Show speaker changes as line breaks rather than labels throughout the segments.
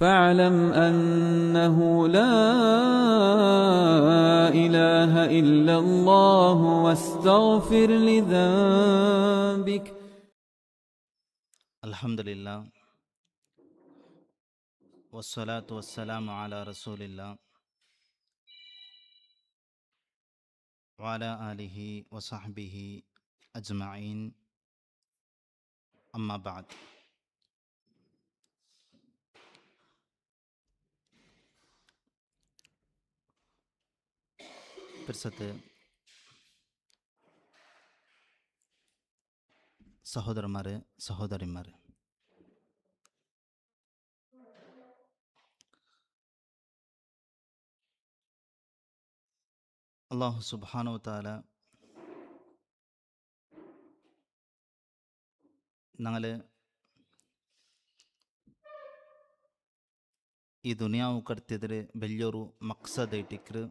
فاعلم أنه لا إله إلا الله واستغفر لذنبك.
الحمد لله والصلاة والسلام على رسول الله وعلى آله وصحبه أجمعين. أما بعد. പിർസത്ത് സഹോദരന്മാരെ, സഹോദരിമാരെ, അല്ലാഹു സുബ്ഹാനഹു വതആല ഞങ്ങളെ ഈ ദുനിയാവ് കടത്തിയതിൽ വലിയൊരു മക്സദായിട്ടിക്കറ്.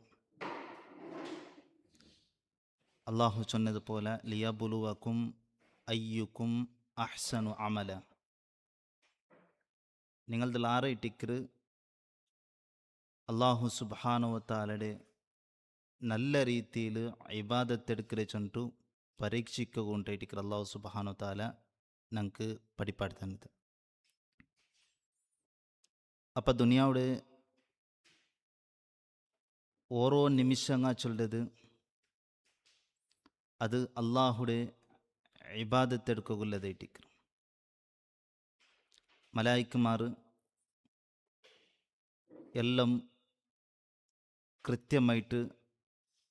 അള്ളാഹു ചൊന്നതുപോലെ ലിയബുലുവക്കും അയ്യുക്കും അഹ്സനു അമല. നിങ്ങളതിൽ ആറായിട്ടിക്കറ് അള്ളാഹു സുബ്ഹാനഹു വതആലയുടെ നല്ല രീതിയിൽ ഇബാദത്തെടുക്കരെ ചൊന്നിട്ടു പരീക്ഷിക്കൊണ്ടിട്ടിക്കറ് അള്ളാഹു സുബ്ഹാനഹു വതആല ഞങ്ങൾക്ക് പഠിപ്പാടുത്തന്നത്. അപ്പം ദുനിയാവിടെ ഓരോ നിമിഷങ്ങ ചൊല്ലത് അത് അള്ളാഹുടെ ഇബാദത്തെടുക്കുള്ളതായിട്ടിക്കറ്. മലായിക്കുമാർ എല്ലാം കൃത്യമായിട്ട്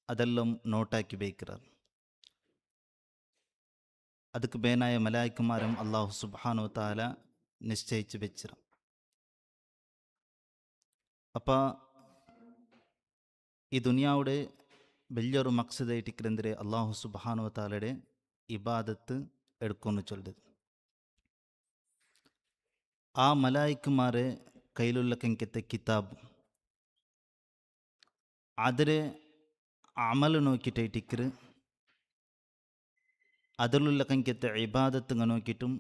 അതെല്ലാം നോട്ടാക്കി വയ്ക്കാറ്. അതുക്ക് ബേനായ മലായിക്കുമാരും അള്ളാഹു സുബ്ഹാനഹു വതആല നിശ്ചയിച്ച് വെച്ചിറ. അപ്പം ഈ ദുനിയാവിടെ വലിയൊരു മക്സദായിട്ടിക്കറെന്തരെ അള്ളാഹു സുബ്ഹാനഹു വതആലയുടെ ഇബാദത്ത് എടുക്കുമെന്ന് ചൊല്ലത്. ആ മലായിക്കുമാരെ കയ്യിലുള്ള കെങ്കത്തെ കിതാബ് അതിലെ അമല് നോക്കിയിട്ടിക്കറ്. അതിലുള്ള കെങ്കത്തെ ഇബാദത്ത് നോക്കിയിട്ടും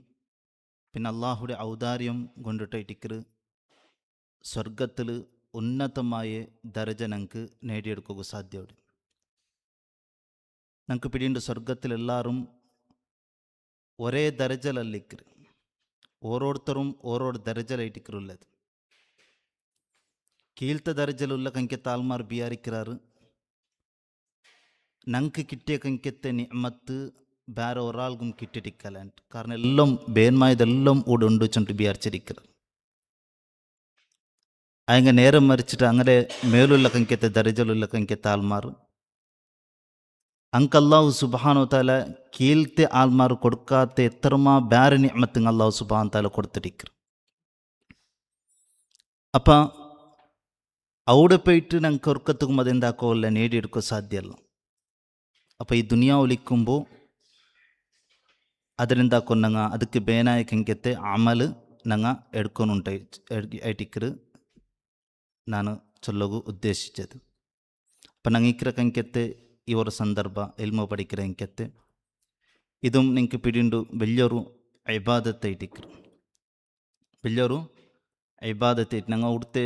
പിന്നെ അള്ളാഹുടെ ഔദാര്യം കൊണ്ടിട്ടിക്കറ് സ്വർഗത്തിൽ ഉന്നതമായ ദർജ ഞങ്ങൾക്ക് നേടിയെടുക്കുക സാധ്യത. ഞങ്ങൾക്ക് പിടിയുണ്ട് സ്വർഗത്തിലെല്ലാവരും ഒരേ ദർജലല്ലിക്കറ്. ഓരോരുത്തരും ഓരോരു ദർജലായിട്ടിക്കറുള്ളത്. കീഴ്ത്തെ ദർജലുള്ള കെങ്കത്തെ ആൾമാർ ബിയാരിക്കാറ് ഞങ്ങൾക്ക് കിട്ടിയ കെങ്കത്തെ നിഅമത്ത് വേറെ ഒരാൾക്കും കിട്ടിയിട്ടിക്കലാണ്ട്. കാരണം എല്ലാം ബേന്മായതെല്ലാം ഇവിടെ ഉണ്ട് വെച്ചിട്ട് ബിയാരിച്ചിരിക്കറ്. അങ്ങനെ നേരം മറിച്ചിട്ട് അങ്ങനെ മേലുള്ള കെങ്കത്തെ ദർജലുള്ള കെങ്കത്തെ ആൾമാർ ಅಂಕ ಅಲ್ಲಾಹು ಸುಬ್ಹಾನಹು ವತಆಲ ಕೀಲ್ತೆ ಆಲ್ಮಾರು ಕೊಡ್ಕಾತೆ ಎತ್ತರಮಾ ಬ್ಯಾರೆ ನಿಅಮತ್ತಿಂಗ್ ಅಲ್ಲಾಹು ಸುಬ್ಹಾನಹು ವತಆಲ കൊടുത്തിരിക്കറ്. അപ്പം അവിടെ പോയിട്ട് ഞങ്ങൾക്ക് ഒർക്കത്തുക്കും അതെന്താക്കോല്ല നേടിയെടുക്കാൻ സാധ്യമല്ല. അപ്പം ഈ ദുനിയാവിലിക്കുമ്പോൾ അതിനെന്താക്കോ ഞങ്ങൾ ಅದಕ್ಕೆ ಬೇನಾಯ ಕಂಕೆತ್ತೆ ಅಮಲ್ ഞങ്ങൾ എടുക്കുന്നുണ്ടായിട്ടിക്കറ് ನಾನು ചൊല്ലുക ഉദ്ദേശിച്ചത്. അപ്പം ഞങ്ങൾ ഇക്കര ಕಂಕೆತ್ತೆ ഈ ഒരു സന്ദർഭ എൽമ പഠിக்கிற എനിക്കത്തെ ഇതും നിങ്ങൾക്ക് പിടിയുണ്ട് വലിയൊരു ഇബാദത്തായിട്ടിക്കറ്. വലിയൊരു ഇബാദത്തായിട്ട് ഞങ്ങൾ അവിടുത്തെ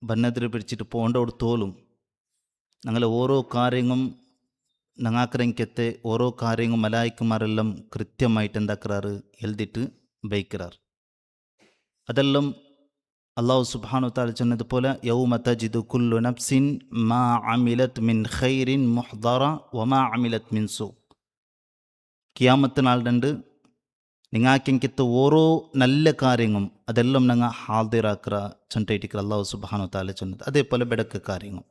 ബന്നതിരെ പിടിച്ചിട്ട് പോകേണ്ട അവിടെ തോലും ഞങ്ങളെ ഓരോ കാര്യങ്ങളും ഞങ്ങാക്കരക്കത്തെ ഓരോ കാര്യങ്ങളും മലായിക്കുമാരെല്ലാം കൃത്യമായിട്ട് എന്താക്കാറ് എഴുതിയിട്ട് വയ്ക്കാറ്. അതെല്ലാം അല്ലാഹു സുബ്ഹാനഹു വതആല ചൊന്നതുപോലെ യൗമ തജിദു കുല്ലു നഫ്സിൻ മാ അമിലത് മിൻ ഖൈറിൻ മുഹ്ദറ വമാ അമിലത് മിൻ സൂ. കിയാമത്ത് നാളുണ്ട് നിങ്ങാക്കെങ്കിത്തെ ഓരോ നല്ല കാര്യങ്ങളും അതെല്ലാം ഞങ്ങൾ ഹാദിറാക്കുക ചൊന്നിട്ടിരിക്കുക അല്ലാഹു സുബ്ഹാനഹു വതആല ചൊന്നത്. അതേപോലെ ബെടക്ക് കാര്യങ്ങൾ.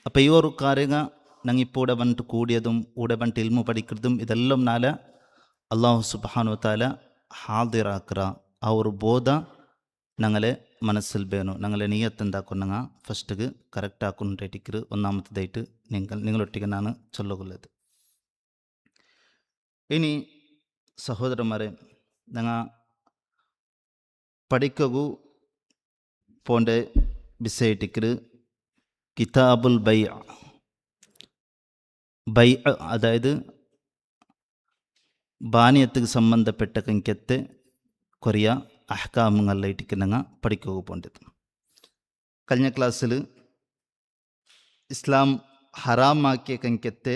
അപ്പം ഈ ഒരു കാര്യങ്ങൾ ഞങ്ങൾ ഇപ്പോൾ ഇവിടെ വന്നിട്ട് കൂടിയതും ഇവിടെ വന്നിട്ട് ഇൽമു പഠിക്കുന്നതും ഇതെല്ലാം നാല അല്ലാഹു സുബ്ഹാനഹു വതആല ഹാദിറാക്കുക. ആ ഒരു ബോധ ഞങ്ങളെ മനസ്സിൽ വേണു. ഞങ്ങളെ നീയത്ത് എന്താക്കും ഞങ്ങൾ ഫസ്റ്റ് കറക്റ്റ് ആക്കുന്നുണ്ടായിട്ടിക്കറ്. ഒന്നാമത്തേതായിട്ട് നിങ്ങളൊട്ടിക്ക് ഞാൻ ചൊല്ലുകൊള്ളത്. ഇനി സഹോദരന്മാരെ, ഞങ്ങൾ പഠിക്കൂ പോണ്ട വിഷയട്ടിക്കറ് കിതാബുൽ ബൈ. ബൈ അതായത് ബാനിയത്തുക്ക് സംബന്ധപ്പെട്ട കെങ്കത്തെ കൊറിയ അഹ്കാമുകളിലേക്ക് ഞങ്ങൾ പഠിക്കുക പോണ്ടത്. കഴിഞ്ഞ ക്ലാസ്സിൽ ഇസ്ലാം ഹറാമാക്കിയ കങ്കത്തെ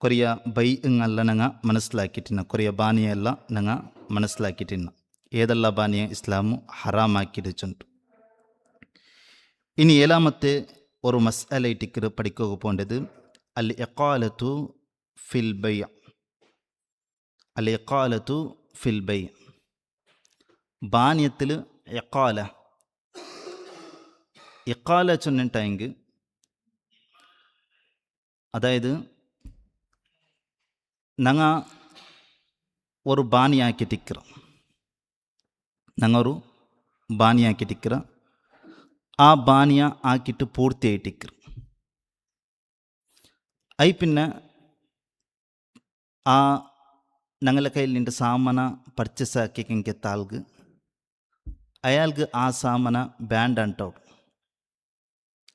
കൊറിയ ബൈങ്ങളെല്ലാം ഞങ്ങൾ മനസ്സിലാക്കിയിട്ടില്ല, കൊറിയ ബാനിയെല്ലാം ഞങ്ങൾ മനസ്സിലാക്കിയിട്ടില്ല. ഏതെല്ലാം ബാനിയെ ഇസ്ലാമു ഹറാമാക്കിയിട്ടുണ്ട്. ഇനി ഏഴാമത്തെ ഒരു മസ്അലയിട്ടിക്ക് പഠിക്കുക പോണ്ടത് അൽ ഇഖാലത്തു ഫിൽ ബൈ. അൽ ഇഖാലത്തു ഫിൽ ബൈ, ബാനിയത്തിൽ ഇഖാല ചൊന്നിട്ടായെങ്കിൽ അതായത് ഞങ്ങൾ ഒരു ബാനിയാക്കിട്ടിക്കിற, ഞങ്ങൾ ഒരു ബാനിയാക്കിട്ടിക്കിற, ആ ബാനിയ ആക്കിയിട്ട് പൂർത്തിയായിട്ടിക്കിற. അയി പിന്നെ ആ ഞങ്ങളുടെ കയ്യിൽ നിൻ്റെ സാമന പർച്ചേസ് ആക്കിയെത്ത ആൾക്ക് അയാൾക്ക് ആ സാമന ബാൻഡ് അണ്ടോട്,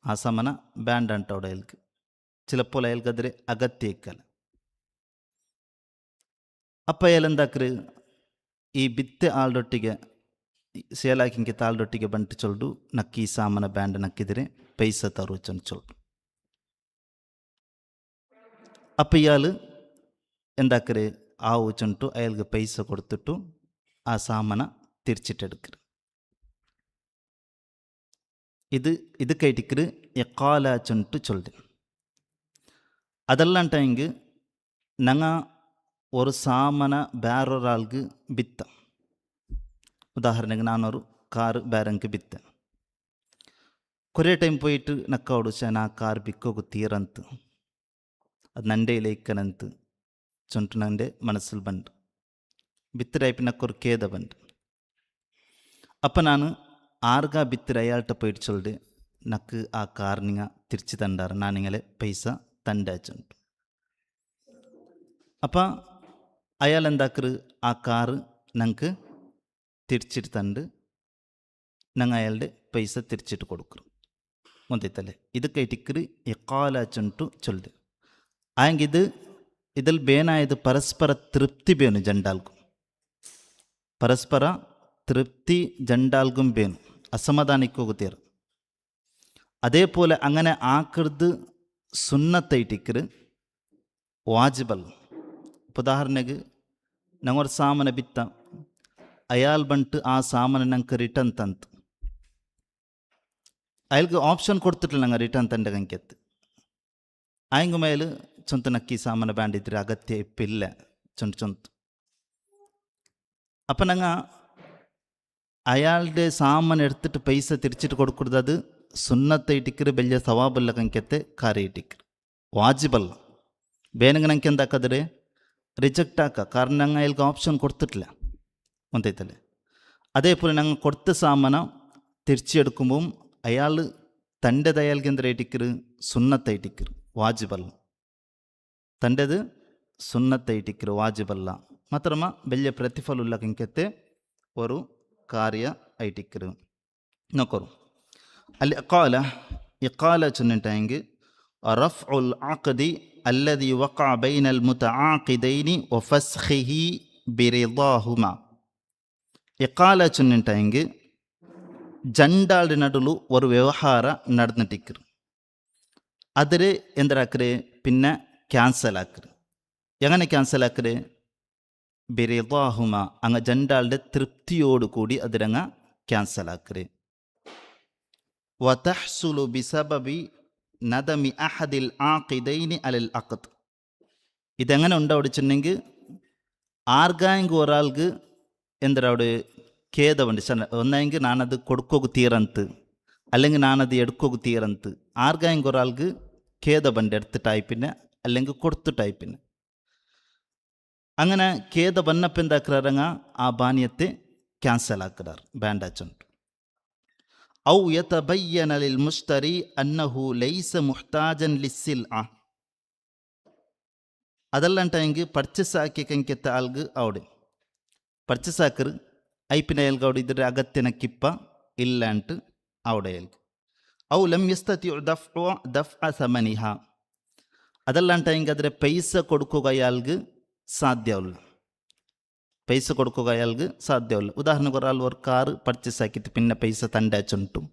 ആ സാമന ബാൻഡ് അണ്ടോട് അയാൾക്ക് ചിലപ്പോൾ അയാൾക്കതിരെ അകത്തേക്കല്ല. അപ്പം അയാൾ എന്താക്കറ്, ഈ ಬಿತ್ತೆ ಆಲ್ರೊಟ್ಟಿಗೆ ಸೇಲಾಕಿಂಗೆ ತಾಳ್ರೊಟ್ಟಿಗೆ ಬಂಟು ಚೊಲ್ಡು ನಕ್ಕಿ ಈ ಸಾಮನ ಬ್ಯಾಂಡ್ ನಕ್ಕಿದ್ರೆ ಪೈಸ ತರು ಚೊಂದು ಚೊಲ್ಡು. അപ്പം ഇയാൾ എന്താക്കറ്, ആ ഊച്ചൊണ്ടിട്ടു അയാൾക്ക് പൈസ കൊടുത്തിട്ടു ആ സാമന തിരിച്ചിട്ടെടുക്കറ്. ഇത് കൈട്ടിക്കറ് എക്കാല ചൊന്നിട്ട് ചൊല്ല്. അതല്ലാണ്ടെങ്കിൽ ഞങ്ങൾ ഒരു സാമന ಬೇರೊರಾൾക്ക് ಬಿತ್ತ. ಉದಾಹರಣೆಗೆ ನಾನೊರು ಕಾರು ಬೇರಂಗೆ ಬಿತ್ತೆ. കുറേ ടൈം പോയിട്ട് നക്കോട് ഞാൻ ആ കാർ ബിക്കോക്ക് തീರಂತ, ಅದು ನಂದೇ ಲೇಖನಂತ ಚೊಂಟು ನಂದೆ മനസ്സിൽ ಬಂದು ಬಿತ್ತರಾಯ್ಪಿ ನಕ್ಕೊರು ಖೇದ ಬಂದು. അപ്പം ನಾನು ആർഗ ಬಿತ್ತಿರ അയാൾട്ട പോയിട്ട് ചൊല്ല്, നക്ക് ആ കാർ നിങ്ങ തിരിച്ചു തണ്ടാറ്, ഞാൻ നിങ്ങളെ പൈസ തണ്ടാച്ചുണ്ട്. അപ്പം അയാൾ എന്താക്കറ്, ആ കാറ് ഞങ്ങൾക്ക് തിരിച്ചിട്ട് തണ്ട് ഞങ്ങൾ അയാളുടെ പൈസ തിരിച്ചിട്ട് കൊടുക്കും. മുന്തത്തല്ലേ ഇത് കയറ്റിക്കറ് എക്കാല ചൊണ്ടിട്ടു ചൊല്ല്. ആയെങ്കിൽ ഇതിൽ ಬೇನಾയത് പരസ്പര തൃപ്തി ಬೇನು ജണ്ടാൽക്കും, പരസ്പര തൃപ്തി ജണ്ടാൽക്കും ಬೇನು, അസമാധാനിക്ക് ಹೋಗುತ್ತೀರು. അതേപോലെ അങ്ങനെ ആക്കരുത് സുന്നത്തൈറ്റിക്കറ് വാജിബൽ. ಉದಾಹರಣೆಗೆ ನಂಗೊಂದು ಸಾಮಾನು ಬಿತ್ತ, ಅಯಾಲ್ ಬಂಟು ಆ ಸಾಮಾನು ನಂಗೆ ರಿಟರ್ನ್ ತಂತು, ಅಯಾಲ್ಗೆ ಆಪ್ಷನ್ ಕೊಡ್ತಿರ್ಲಿಲ್ಲ ನಂಗೆ ರಿಟರ್ನ್ ತಂಡ ಕಂಕೆತ್ತು. ಆಯಂಗ ಮೇಲೆ ಚೊಂತ ನಕ್ಕಿ ಸಾಮಾನು ಬ್ಯಾಂಡಿದ್ರೆ ಅಗತ್ಯ ಇಪ್ಪಿಲ್ಲ ചൊന്തു. അപ്പം ഞങ്ങൾ അയാളുടെ സാമാൻ എടുത്തിട്ട് പൈസ തിരിച്ചിട്ട് കൊടുക്കുന്നത് അത് സുന്നത്തൈറ്റിക്കറ് വലിയ സവാബുള്ള കങ്കത്തെ കാറിയിട്ടിക്കറ്, വാജിബല്ല. ಬೇನಂಗೆ ನಂಗೆ എന്താക്കതിരെ റിജക്റ്റ് ആക്കുക, കാരണം ഞങ്ങൾ അയാൾക്ക് ഓപ്ഷൻ കൊടുത്തിട്ടില്ല. ഒന്നേത്തല്ലേ അതേപോലെ ഞങ്ങൾ കൊടുത്ത സാമാന തിരിച്ചെടുക്കുമ്പം അയാൾ തൻ്റെത് അയാൾക്ക് എന്തരൈറ്റിക്കറ്, സുന്നത്തൈറ്റിക്കറ്, വാജിബല്ല. തൻ്റെത് സുന്നത്തൈറ്റിക്കറ്, വാജിബല്ല. മാത്രമ വലിയ പ്രതിഫലമുള്ള കങ്കത്തെ ഒരു ಕಾರ್ಯ ಐಟಿಕ್ಕರು ನೋಕರು. ಅಲ್ಲಿ ಇಕಾಲ ಚೊನ್ನಿಟ್ಟಾಯಂಗೆ ರಫ್ಉಲ್ ಆಕ್ದಿ ಅಲ್ಲದಿ ವಕಾ ಬೈನಲ್ ಮುತಆಕಿದೈನಿ ವಫಸ್ಖಿಹಿ ಬಿರಿದಾಹುಮಾ. ಇಕಾಲ ಚೊನ್ನಿಟ್ಟಾಯಂಗೆ ಜಂಡಾಳ ನಡುಲು ഒരു ವ್ಯವಹಾರ നടന്നിട്ടിക്കರು, അതിരെ എന്തരാക്കറ് പിന്നെ ക്യാൻസൽ ആക്കറ്. എങ്ങനെ ക്യാൻസൽ ആക്കറ്, ബിരിദാഹുമ അങ്ങ് ജണ്ടാളുടെ തൃപ്തിയോടുകൂടി അതിരങ്ങ ക്യാൻസൽ ആക്കറ്. വതഹ്സുലു ബിസബബി നദമി അഹദിൽ ആഖിദൈനി അലൽ അഖദ്. ഇതെങ്ങനെ ഉണ്ടാവിച്ചിട്ടുണ്ടെങ്കിൽ ആർഗായെങ്കിൽ ഒരാൾക്ക് എന്തരവിടെ ಖೇದವಂడి. ഒന്നെങ്കിൽ ഞാനത് കൊടുക്കോക്ക് തീരന്ത്, അല്ലെങ്കിൽ ഞാനത് എടുക്കോക്ക് തീരന്ത്. ആർഗായെങ്കിൽ ഒരാൾക്ക് ಖೇದ ಬಂದು എടുത്ത ടൈപ്പിന് അല്ലെങ്കിൽ കൊടുത്ത ടൈപ്പിന്. അങ്ങനെ ಖೇದ ಬನ್ನಪ್ಪ എന്താക്കാറങ്ങ ആ ബാനിയത്തെ ക്യാൻസൽ ആക്കാറ്, ബാൻഡ് ആച്ചുണ്ട്. ഔ യതബയ്യന ലിൽ മുസ്തരി അന്നഹു ലൈസ മുഹ്താജൻ ലിസ്സിൽഅ. അതല്ലാണ്ടെങ്കിൽ പർച്ചേസ് ആക്കിയ കങ്കത്തെ ആൾക്ക് അവിടെ പർച്ചേസ് ആക്കറ് ಐಪಿನ ಅಯಲ್ಗೆ അവിടെ ಇದ್ರೆ ಅಗತ್ಯನ ಕಿಪ್ಪ ಇಲ್ಲಂಟು അവിടെ ಅಯಲ್ಗೆ. ಔ ಲಂ ಯಸ್ತತಿ ದಫ್ಅ ಸಮನಿಹ. ಅದಲ್ಲಾಂಟ ಹಿಂಗೆ ಆದರೆ ಪೈಸೆ ಕೊಡ್ಕೋಗ ಅಯಾಲ್ಗೆ ಸಾಧ್ಯವಿಲ್ಲ. പൈസ കൊടുക്കുക അയാൾക്ക് സാധ്യമല്ല. ഉദാഹരണക്ക് ഒരാൾ ഒരു കാറ് പർച്ചേസ് ആക്കിയിട്ട് പിന്നെ പൈസ തണ്ടാച്ചുണ്ടും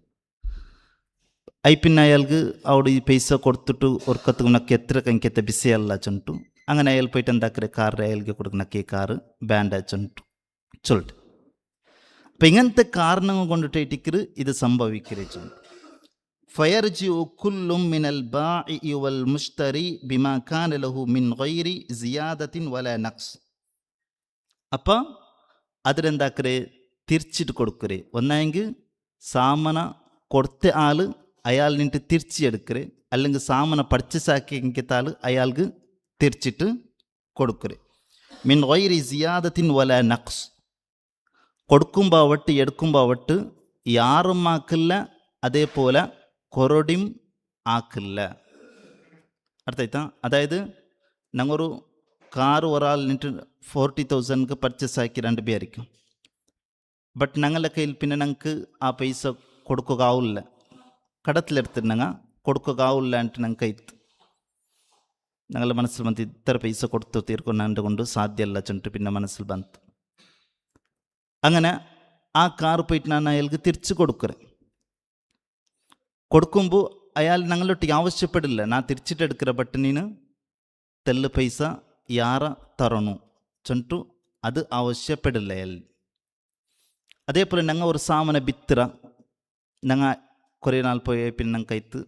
അയി പിന്നെ അയാൾക്ക് അവിടെ ഈ പൈസ കൊടുത്തിട്ട് ഒർക്കത്ത് നക്ക് എത്ര കങ്കത്തെ ബിസി അല്ല ചുണ്ടു. അങ്ങനെ അയാൾ പോയിട്ട് എന്താക്കರೆ കാറ് അയാൾക്ക് കൊടുക്കുന്നಕ್ಕೆ ഈ കാറ് ബാൻഡ് ചുണ്ടു ചൊല്ലിട്ട്. അപ്പം ഇങ്ങനത്തെ കാരണങ്ങൾ കൊണ്ടിട്ടിരിക്കറ് ഇത് സംഭവിക്കരുത് ചുണ്ടു. ഫയർജിഉ കുല്ലും മിനൽ ബാഇഇ വൽ മുഷ്തരി ബിമാ കാന ലഹു മിൻ ഗൈരി സിയാദത്തിൻ വലാ നഖ്സ്. അപ്പം അതിലെന്താക്കരെ തിരിച്ചിട്ട് കൊടുക്കരെ. ഒന്നെങ്കിൽ സാമന കൊടുത്ത ആള് അയാൾ നിന്നിട്ട് തിരിച്ചെടുക്കരെ, അല്ലെങ്കിൽ സാമന പർച്ചേസ് ആക്കിയെത്താൽ അയാൾക്ക് തിരിച്ചിട്ട് കൊടുക്കരെ. മിൻ ഗൈരി സിയാദത്തിൻ വലാ നഖ്സ്. കൊടുക്കുമ്പോൾ ആവട്ട് എടുക്കുമ്പോൾ ആവട്ട് യാറും ആക്കില്ല, അതേപോലെ കൊറോടിയും ആക്കില്ല. അർത്ഥമായിട്ടാ? അതായത് ഞങ്ങൊരു കാറ് ഒരാൾ നിന്നിട്ട് 40,000 പർച്ചേസ് ആക്കി 2 പേരായിരിക്കും. ബട്ട് ഞങ്ങളുടെ കയ്യിൽ പിന്നെ ഞങ്ങൾക്ക് ആ പൈസ കൊടുക്കുക ആവില്ല, കടത്തിലെടുത്തിട്ട് ഞങ്ങൾ കൊടുക്കുക ആവില്ല എന്നിട്ട് ഞങ്ങൾക്ക് കയ്ത്ത് ഞങ്ങളുടെ മനസ്സിൽ ಬಂತು ഇത്ര പൈസ കൊടുത്തു തീർക്കൊണ്ടാണ്ട് കൊണ്ട് സാധ്യമല്ല ചെന്നിട്ട് പിന്നെ മനസ്സിൽ ಬಂತು. അങ്ങനെ ആ കാർ പോയിട്ട് ഞാൻ അയാൾക്ക് തിരിച്ചു കൊടുക്കറേ. കൊടുക്കുമ്പോൾ അയാൾ ഞങ്ങളൊട്ടിക്ക് ആവശ്യപ്പെടില്ല, ഞാൻ തിരിച്ചിട്ടെടുക്കിற ബട്ട് നീನು തെല്ല് പൈസ ಯಾರ ತರೋನು ಚಂಟು ಅದು ಅವಶ್ಯಪಡಿಲ್ಲ ಎಲ್ಲಿ. അതേപോലെ ഞങ്ങൾ ഒരു സാമന ബിത്തിറ ഞങ്ങൾ കുറേ നാൾ പോയി പിന്നെ ഞങ്ങൾ കൈത്ത്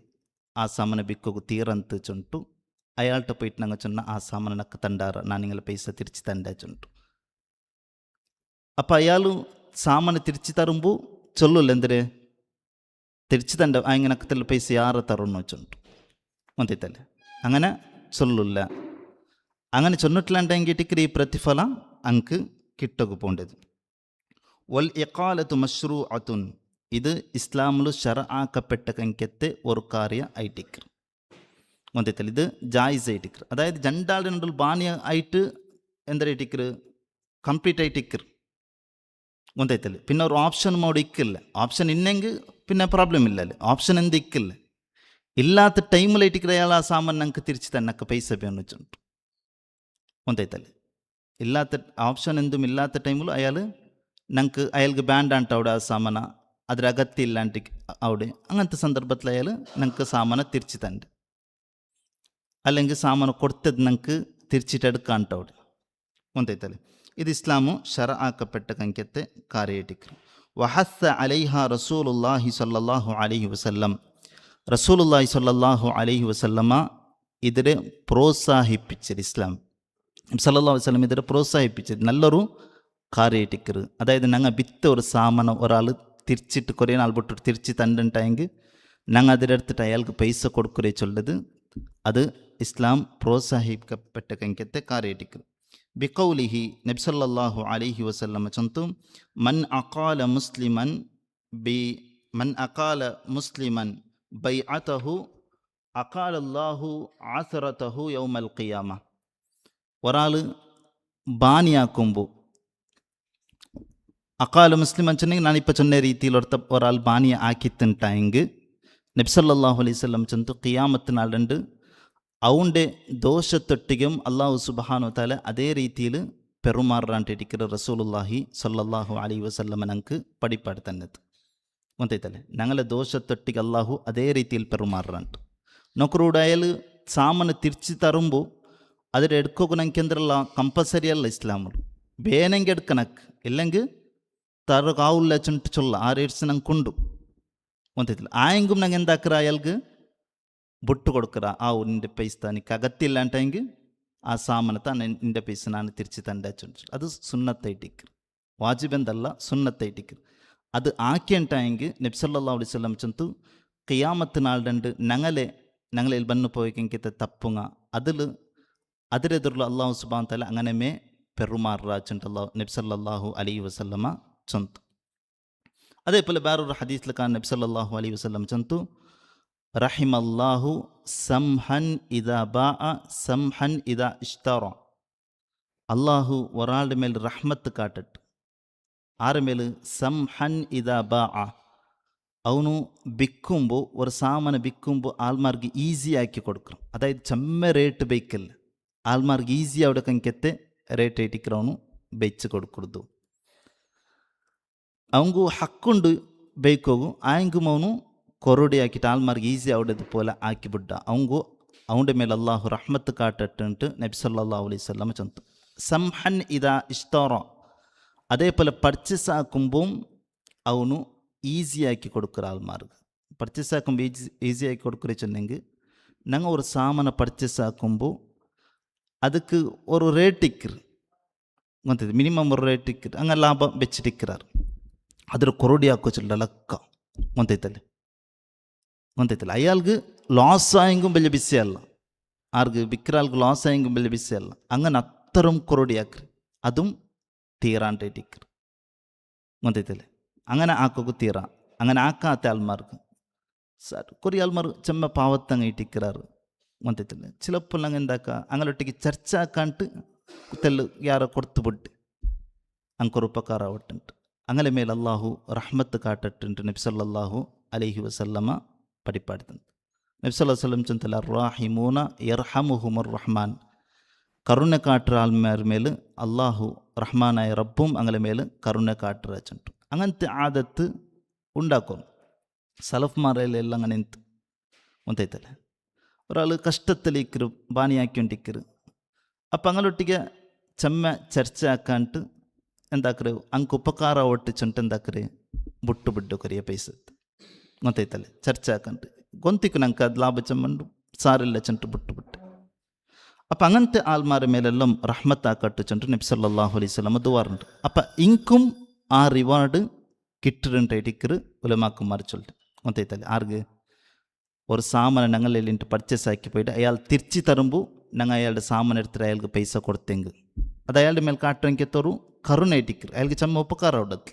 ആ സാമന ബിക്കോgu തീರಂತ ചുണ്ടു. അയാളുടെ പോയിട്ട് ഞങ്ങൾ ചൊന്ന ആ സാമന നക്ക് തണ്ടാറ, ഞാൻ നിങ്ങളെ പൈസ തിരിച്ച് തണ്ട ചുണ്ടു. അപ്പം അയാൾ സാമന തിരിച്ച് തരുമ്പോൾ ചൊല്ലൂല്ല എന്തിരെ തിരിച്ച് തണ്ട അങ്ങനെ നക്കത്തിൽ പൈസ ಯಾರ ತರೋನು ചുണ്ടു ಒಂದಿತ್ತಲ್ಲ, അങ്ങനെ ചൊല്ലില്ല. അങ്ങനെ ചൊന്നിട്ടില്ലാണ്ടെങ്കിട്ടിക്ക് ഈ പ്രതിഫലം അങ്ക് കിട്ടക പോണ്ടത്. വൽ ഇഖാലത്തു മശ്റൂഅത്തുൻ. ഇത് ഇസ്ലാമിൽ ശറആക്കപ്പെട്ട കങ്കത്തെ ഒരു കാര്യ ആയിട്ടിക്കർ ಒಂದಿತ್ತಲ್ಲ, ഇത് ജായിസ് ആയിട്ടിക്കർ. അതായത് രണ്ടാളുടെ നടുവിൽ ബാനിയ ആയിട്ട് എന്തായിട്ടിക്കർ കംപ്ലീറ്റ് ആയിട്ടിക്കർ ಒಂದೈತಲ್ಲ. പിന്നെ ഒരു ഓപ്ഷൻ മോഡ് ഇക്കില്ല. ഓപ്ഷൻ ഇന്നെങ്കിൽ പിന്നെ പ്രോബ്ലം ഇല്ലല്ലേ. ഓപ്ഷൻ എന്ത് ഇക്കില്ല, ഇല്ലാത്ത ടൈമിലായിട്ടിക്കർ അയാൾ ആ സാമാൻ ഞങ്ങൾക്ക് തിരിച്ച് തന്നൊക്കെ പൈസ വേണം വെച്ചിട്ടുണ്ട് ಒಂದೈತಲ್ಲ. ഇല്ലാത്ത ഓപ്ഷൻ എന്തും ഇല്ലാത്ത ടൈമിൽ അയാൾ ഞങ്ങൾക്ക് അയാൾക്ക് ബാൻഡ് ആണ്ട് അവിടെ ആ സാമാന അതിൽ അകത്യ ഇല്ലാണ്ട് അവിടെ അങ്ങനത്തെ സന്ദർഭത്തിൽ അയാൾ ഞങ്ങൾക്ക് സാമാന തിരിച്ച് തണ്ട്, അല്ലെങ്കിൽ സാമാന കൊടുത്തത് ഞങ്ങൾക്ക് തിരിച്ചിട്ടെടുക്കാണ്ട് അവിടെ ಒಂದೈತಲ್ಲ. ഇത് ഇസ്ലാമു ശറആക്കപ്പെട്ട കങ്കത്തെ കാര്യമായിട്ടിക്കർ. വഹസ്സ അലൈഹ റസൂലുള്ളാഹി സ്വല്ലല്ലാഹു അലൈഹി വസല്ലം. റസൂലുള്ളാഹി സ്വല്ലല്ലാഹു അലൈഹി വസല്ലമ ഇതിനെ പ്രോത്സാഹിപ്പിച്ചത്. ഇസ്ലാം സല്ലല്ലാഹു അലൈഹി വസല്ലം ഇതിനെ പ്രോത്സാഹിപ്പിച്ചത് നല്ലൊരു കാര്യമായിട്ടിക്കർ. അതായത് ഞങ്ങൾ വിത്ത ഒരു സാമാന ഒരാൾ തിരിച്ചിട്ട് കുറേ നാൾ ಬಿಟ್ಟು തിരിച്ച് തണ്ടിട്ടായെങ്കിൽ ഞങ്ങൾ അതിലെടുത്തിട്ട് അയാൾക്ക് പൈസ കൊടുക്കുകയെ ചൊല്ലത് അത് ഇസ്ലാം പ്രോത്സാഹിപ്പിക്കപ്പെട്ട കങ്കത്തെ കാര്യമായിട്ടിക്കർ. ബിഖൗലിഹി നബി സല്ലല്ലാഹു അലൈഹി വസല്ലം ചൊന്തു മൻ അഖാല മുസ്ലിമൻ ബൈഅതഹു അഖാലല്ലാഹു ആസറതഹു യൗമൽ ഖിയാമ. ഒരാൾ ബാനിയാക്കുമ്പോൾ അക്കാല മുസ്ലിം അച്ഛനെങ്കിൽ ഞാനിപ്പോൾ ചൊന്ന രീതിയിൽ ഒരാൾ ബാനിയ ആക്കിത്തിട്ടായെങ്കിൽ നബി സല്ലല്ലാഹു അലൈഹി വസല്ലം ചൊന്തു ഖിയാമത്തിനാളുണ്ട് അവൻ്റെ ദോഷത്തൊട്ടിക്കും അള്ളാഹു സുബ്ഹാനഹു വതആല അതേ രീതിയിൽ പെരുമാറാണ്ടിരിക്കുന്ന റസൂലുള്ളാഹി സല്ലല്ലാഹു അലൈഹി വസല്ലം ഞങ്ങൾക്ക് പഠിപ്പാട് തന്നത് ಗೊತ್ತೈತಲ್ಲ. ഞങ്ങളെ ദോഷത്തൊട്ടിക്ക് അള്ളാഹു അതേ രീതിയിൽ പെരുമാറാണ്ട് നോക്കറൂടെ അയാൾ സാമാന് തിരിച്ച് തരുമ്പോൾ അതിൽ എടുക്കുക ഞങ്ങൾക്കെന്തല്ല ಕಂಪಲ್ಸರಿ ಅಲ್ಲ. ಇಸ್ಲಾಮಲ್ಲಿ ಬೇನೆಂಗೆ എടുക്കണക്ക് ഇല്ലെങ്കിൽ തറകാവില്ല ചുണ്ട് ചൊല്ല ആ റേറ്റ്സ് ഞങ്ങൾക്ക് ഉണ്ട് ಗೊತ್ತೈತಿಲ್ಲ. ആയെങ്കും ഞങ്ങൾ എന്താക്കറ അയാൾക്ക് ബുട്ട് കൊടുക്കറ ആ നിൻ്റെ പൈസ തനിക്ക് അകത്തില്ല ಅಂಟೆಂಗೆ ಆ ಸಾಮಾನ ನಿಂಡೆ ಪೈಸ ನಾನು ತಿರ್ಚಿ ತಂದೆ ಚುಂಟು. ಅದು ಸುನ್ನತ್ತೈಟಿಕ್ರು, ವಾಜಿಬೆಂದಲ್ಲ ಸುನ್ನತ್ತೈಟಿಕ್ರು. അത് ആക്കിയണ്ടായെങ്കിൽ നബി സല്ലല്ലാഹു അലൈഹി വസല്ലം ചൊന്തു ഖിയാമത്ത് നാളുണ്ട് ഞങ്ങളിൽ ബന്നു പോയിക്കെങ്കിത്തെ തപ്പുങ്ങ അതിലെതിരുള്ള അള്ളാഹു സുബ്ഹാനഹു തആല അങ്ങനെ മേ പെരുമാറാച്ചുണ്ട് നബി സല്ലല്ലാഹു അലൈഹി വസല്ലമ ചൊന്തു. അതേപോലെ വേറൊരു ഹദീസിൽ കാണാൻ നബി സല്ലല്ലാഹു അലൈഹി വസല്ലം ചൊന്തു റഹിമല്ലാഹു സംഹൻ ഇദാ ബാഅ സംഹൻ ഇദാ ഇഷ്തറ. അള്ളാഹു ഒരാളുടെ മേൽ റഹ്മത്ത് കാട്ടട്ട്. ആരുടെ മേൽ? സംഹൻ ഇദാ ബാഅ. ಅವನು ಬಿಕ್ಕುಂಬು ഒരു സാമാന ಬಿಕ್ಕುಂಬು ആൾമാർക്ക് ഈസി ആക്കി കൊടുക്കണം. അതായത് ചെമ്മ റേറ്റ് ബൈക്കല്ല, ആൾമാർക്ക് ഈസി അവിടെ കങ്കത്തെ റേറ്റ് ആയിട്ടിക്കറവನು ಬೆಚ್ಚ ಕೊಡ್ಕೊಡ್ದು ಅವಂಗೂ ಹಕ್ಕೊಂಡು ಬೇಯ್ಕೋಗು ಆಯಂಗೂ ಅವನು ಕೊರಡಿ ಹಾಕಿಟ್ಟು ಆಲ್ಮಾರ್ಗೆ ಈಸಿ ಆವಡದು ಪೋಲ ಹಾಕಿಬಿಡ್ಡ ಅವಂಗೂ ಅವನ ಮೇಲೆ ಅಲ್ಲಾಹು ರಹ್ಮತ್ ಕಾಟಟ್ಟುಂಟು ನಬಿ ಸಲ್ಲಲ್ಲಾಹು ಅಲೈಹಿ ವಸಲ್ಲಮ ಚಂತು ಸಂಹನ್ ಇದಾ ಇಷ್ತಾರ അതേ പോലെ പർച്ചേസ് ആക്കുമ്പോൾ അവന് ഈസിയാക്കി കൊടുക്കുക ആൾമാർക്ക് പർച്ചേസ് ആക്കുമ്പോൾ ഈസിയാക്കി കൊടുക്കുക വെച്ചിട്ടുണ്ടെങ്കിൽ ഞങ്ങൾ ഒരു സാമാന പർച്ചേസ് ആക്കുമ്പോൾ ಅದಕ್ಕೆ ഒരു റേറ്റ് ഇക്കറ് ಗೊತ್ತಿದೆ ಮಿನಿಮಮ್ ഒരു റേറ്റ് ಇಕ್ಕರು ಹಂಗೆ ಲಾಭ ಬೆಚ್ಚಿಟ್ಟಿಕ್ಕರಾರು ಅದ್ರ ಕೊರಡಿ ಹಾಕೋಚಿಲ್ಲ ಲೆಕ್ಕ ಗೊತ್ತೈತಲ್ಲ ಅಯಾൾക്ക് ಲಾಸ್ ಆയെങ്കും വലിയ ബിസി അല്ല ആർക്ക് വിൽക്കുന്ന ಲಾಸ್ ആയെങ്കും വലിയ ബിസി അല്ല അങ്ങനെ അത്തരം കൊറോടി ആക്കറ് അതും തീറാണ്ടിട്ടിക്കറ് ಗೊತ್ತೈತല്ലേ അങ്ങനെ ആക്കൊക്കെ തീറ അങ്ങനെ ആക്കാത്ത ആൾമാർക്ക് സാർ കുറേ ആൾമാർ ചെമ്മ പാവത്തങ്ങ ഇട്ടിക്കറാറ് ಗೊತ್ತೈತಲ್ಲ ചിലപ്പോൾ അങ്ങ് എന്താക്കുക അങ്ങനൊട്ടിക്ക് ചർച്ച ആക്കാണ്ട് തെല്ല് ಯಾರೋ ಕೊಡ್ತು ಬಿಟ್ಟು ಅಂಕೊರು ಉಪಕಾರ ಒಟ್ಟುಂಟು അങ്ങനെ ಮೇಲೆ ಅಲ್ಲಾಹು ರಹ್ಮತ್ ಕಾಟಟ್ಟುಂಟು ನಬಿ ಸಲ್ಲಲ್ಲಾಹು ಅಲೈಹಿ ವಸಲ್ಲಮ ಪಡಿಪಾಡ್ತಂತು നബി സല്ലല്ലാഹു അലൈഹി വസല്ലം ചൊന്തല റാഹിമൂന യർഹമുഹുമുർ റഹ്മാൻ കരുണ കാട്ടുற ആൾമാർ മേൽ അള്ളാഹു റഹ്മാനായ റബ്ബും അങ്ങനെ മേൽ കരുണ കാട്ടുற ചുണ്ടു അങ്ങനത്തെ ആദത്ത് ഉണ്ടാക്കും സലഫ്മാരെല്ലാം അങ്ങനെ എന്ത് ಗೊತ್ತೈತಲ್ಲ ഒരാൾ കഷ്ടത്തിലിക്കರು ബാനിയാക്കിക്കൊണ്ടിരിക്കರು അപ്പം അങ്ങനൊಟ್ಟಿಗೆ ചെമ്മ ചർച്ച ആക്കാണ്ട് എന്താക്കറ് ಅಂಕ ಉಪಕಾರ ಒಟ್ಟಿಚುಂಟು എന്താക്കറ് ಬುಟ್ಟು ಬಿಟ್ಟು ಕರಿಯ ಪೈಸೆ ಗೊತ್ತೈತಲ್ಲ ಚರ್ಚೆ ಹಾಕಂಡು ಗೊಂತಿಕ್ಕು ನಂಗೆ ಅದು ಲಾಭ ಚೆಮ್ಮಂಡು ಸಾರಿಲ್ಲ ಚಂಟು ಬಿಟ್ಟು ಬಿಟ್ಟು അപ്പം അങ്ങനത്തെ ആൾമാരുടെ മേലെല്ലാം റഹ്മത്ത് ആക്കട്ട് ചുണ്ട് നബി സല്ലല്ലാഹു അലൈഹി വസല്ലം ദുആറുണ്ട് അപ്പം ഇൻകും ആ റിവാർഡ് കിട്ടുന്നുണ്ടായിട്ടിക്കറ് ഉലമാക്കുമാർ ചൊല്ലിട്ട് ಗೊತ್ತೈತಲ್ಲ ആർക്ക് ഒരു സാമാനം ഞങ്ങളിലിട്ട് പർച്ചേസ് ആക്കി പോയിട്ട് അയാൾ തിരിച്ചു തരുമ്പോൾ ഞങ്ങൾ അയാളുടെ സാമാനം എടുത്തിട്ട് അയാൾക്ക് പൈസ കൊടുത്തെങ്കിൽ അത് അയാളുടെ മേൽ കാട്ടുമെങ്കിൽ കരുണായിട്ടിക്കറ് അയാൾക്ക് ചെമ്മ ഉപകാരം ഉണ്ടത്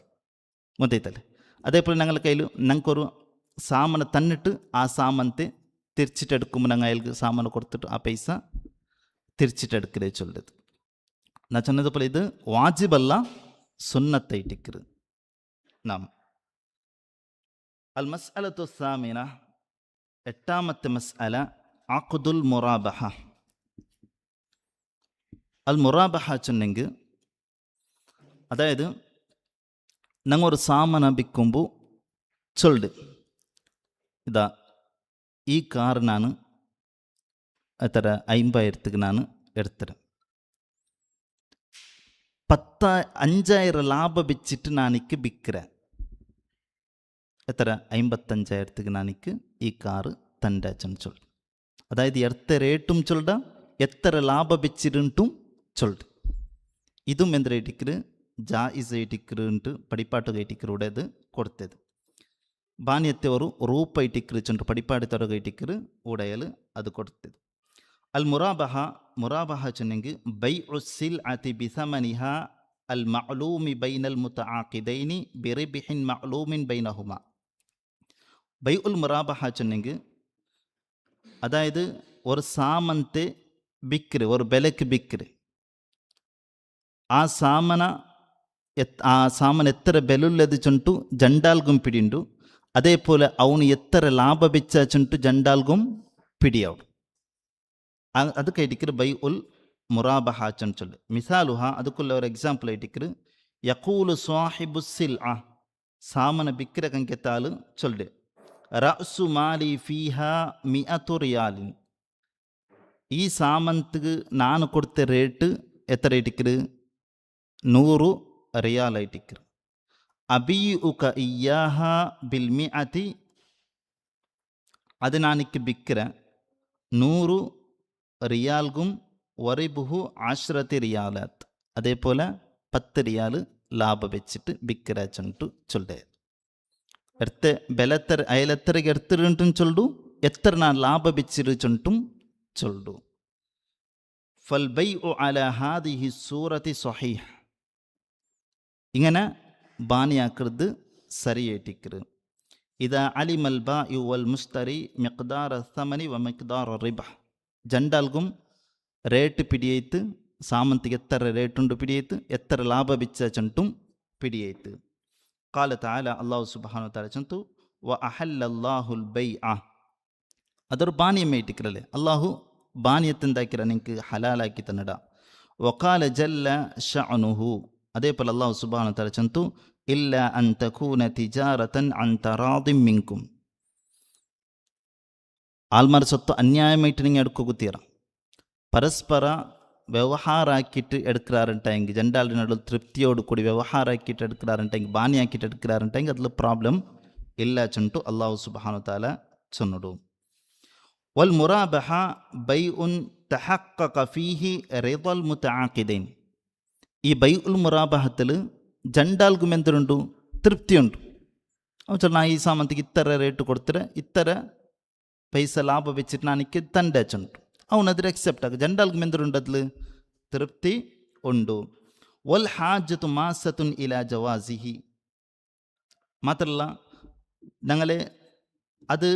ಗೊತ್ತೈತಲ್ಲ അതേപോലെ ഞങ്ങളുടെ കയ്യിൽ ഞങ്ങൾക്കൊരു സാമാനം തന്നിട്ട് ആ സാമാനത്തെ തിരിച്ചിട്ടെടുക്കുമ്പോൾ ഞങ്ങൾ അയാൾക്ക് സാമാനം കൊടുത്തിട്ട് ആ പൈസ തിരിച്ചിട്ടെടുക്കലേ ചൊല്ലത് ഞാൻ ചെന്നതുപോലെ ഇത് വാജിബല്ല സുന്നത്തായിട്ടിക്കറ് നാം അൽ മസ്അലത്തു സാമിന എട്ടാമത്തെ മസ്അല അഖ്ദുൽ മുറാബഹ അൽ മുറാബഹ ചെന്നെങ്കിൽ അതായത് ഞങ്ങൾ ഒരു സാമാനം വിൽക്കുമ്പോൾ ചൊല്ല് ഇതാ ഈ കാർ ഞാൻ എത്ര 50,000 ഞാൻ എടുത്തത് 5,000 ലാഭം വെച്ചിട്ട് ഞാനിക്ക് വിൽக்கிறேன் എത്ര 55,000 ഞാനിക്ക് ഈ കാറ് തണ്ടാച്ചെന്ന് ചൊല്ലു അതായത് എത്ര റേറ്റും ചൊല്ല എത്ര ലാഭം വെച്ചിട്ടും ചൊല്ലു ഇതും എന്തിട്ടിക്കറ് ജായിസ് ഇട്ടിക്കറുണ്ട് പടിപ്പാട്ട് ഇട്ടിക്കറൂടെ അത് കൊടുത്തത് ಬಾನ್ಯತೆ ಅವರು ರೂಪ ಇಟ್ಟಿಕ್ಕರು ಚುಂಟು ಪಡಿಪಾಡಿ ತೊಡಗ ಇಟ್ಟಿಕ್ಕರು ಉಡೆಯಲು ಅದು ಕೊಡ್ತದೆ ಅಲ್ ಮುರಾಬಹ ಚೆನ್ನಂಗೆ ಬೈ ಉಸಿಲ್ ಅತಿ ಬಿಸಮನಿಹ ಅಲ್ ಮಅಲೂಮಿ ಬೈನಲ್ ಮುತಆಕಿದೈನಿ ಬಿರಿಬಿಹಿನ್ ಮಅಲೂಮಿನ್ ಬೈನಹುಮಾ ബൈ ഉൽ മുറാബഹ ചെന്നെങ്കിൽ അതായത് ഒരു സാമനത്തെ വിൽക്കറ് ഒരു വിലക്ക് വിൽക്കറ് ആ സാമന എത്ര ബെലുള്ളത് ചുണ്ടു ജണ്ടാൽഗും പിടിയുണ്ടു അതേപോലെ അവന് എത്ര ലാഭ വെച്ച ചുണ്ടു ജണ്ടാൽഗും പിടിയാവും അത് കേട്ടിക്കറ് ബൈ ഉൽ മുറാബഹ ചെന്ന് ചൊല്ലു മിസാലുഹ അതുക്കുള്ള ഒരു എക്സാമ്പിൾ ആയിട്ടിക്കറ് യഖൂലു സ്വാഹിബുസിൽ സാമന വിൽക്കற കങ്കെത്താൽ ചൊല്ല് റഅ്സു മാലി ഫീഹ 100 റിയാലിൻ ഈ സാമനത്തിക്ക് ನಾನು കൊടുത്ത റേറ്റ് എത്ര ആയിട്ടിക്കറ് 100 റിയാൽ ആയിട്ടിക്കറ് അബീഉക ഇയ്യാഹ ബിൽ മിഅതി അത് ഞാനിക്ക് വിൽக்கிறேன் 100 റിയാൽഗും വറിബുഹു 10 റിയാലാത്ത് അതേപോലെ 10 റിയാൽ ലാഭം വെച്ചിട്ട് വിൽக்கிறேன் ചുണ്ടു ചൊല്ലേ എർത്തെ ബെലത്തർ അയലെത്തരക്ക് എടുത്തിട്ടും ചൊല്ലു എത്ര ഞാൻ ലാഭം വെച്ചിട്ട് ചുണ്ടും ചൊല്ലു ഫൽ ബൈഉ അലാ ഹാദിഹി സൂറത്തി സ്വഹീഹ് ഇങ്ങനെ ബാനിയാക്കരുത് സരിയേറ്റിക്കറ് ഇതാ അലിമൽ ബാഇഉ വൽ മുസ്തരി മിഖ്ദാറ സമനി വ മിഖ്ദാറ റിബ ജണ്ടാൽഗും റേറ്റ് പിടിയേത്ത് സാമന്തിക്ക് എത്ര റേറ്റുണ്ട് പിടിയേത്ത് എത്ര ലാഭ വെച്ച ചുണ്ടും പിടിയേത്ത് قال تعالى الله سبحانه وتعالى ചന്തു وأحل الله البيع അതൊരു ബാനിയമേറ്റിക്കറല്ലേ അള്ളാഹു ബാനിയത്ത് എന്താക്കിറ നിങ്ങൾക്ക് ഹലാലാക്കി തന്നിട വഖാല ജല്ല ഷഅനുഹു അതേപോലെ അല്ലാഹു സുബ്ഹാനഹു വ തആല ചന്തു ഇല്ല അൻ തകൂന തിജാറതൻ അൻ തറാദിം മിൻകും ആൾമാർ സ്വത്ത് അന്യായമായിട്ട് നിങ്ങൾ എടുക്കുകത്തീറ പരസ്പര വ്യവഹാരാക്കിയിട്ട് എടുക്കാറുണ്ടെങ്കിൽ രണ്ടാളുടെ നടുവിൽ തൃപ്തിയോട് കൂടി വ്യവഹാരാക്കിയിട്ട് എടുക്കാറുണ്ടെങ്കിൽ ബാനിയാക്കിയിട്ട് എടുക്കാറുണ്ടെങ്കിൽ അതിൽ പ്രോബ്ലം ಇಲ್ಲ ಚಂಟು ಅಲ್ಲಾಹು ಸುಬ್ಹಾನಹು ವ ತಆಲ ಚೊನ್ನಡು ವಲ್ ಮುರಾಬಹ ಬೈಉನ್ ತಹಕ್ಕಕ ಫೀಹಿ ರಿದಲ್ ಮುತಆಖಿದೈನ್ ಈ ಬೈഉಲ್ ಮುರಾಬಹത്തിൽ ജണ്ടാൾക്കും എന്തുണ്ട് തൃപ്തിയുണ്ട് അവൻ ഞാൻ ഈ സാമന്തിക്ക് ഇത്ര റേറ്റ് കൊടുത്തിട്ട് ഇത്ര പൈസ ലാഭം വെച്ചിട്ട് എനിക്ക് തൻ്റെ അച്ഛനുണ്ട് അവനതിൽ അക്സെപ്റ്റ് ആക്കുക ജണ്ടാൾക്കും എന്തുണ്ട് അതിൽ തൃപ്തി ഉണ്ട് വൽ ഹാജത്തു മാസത്തുൻ ഇലാ ജവാസിഹി മാത്രമല്ല ഞങ്ങളെ അത്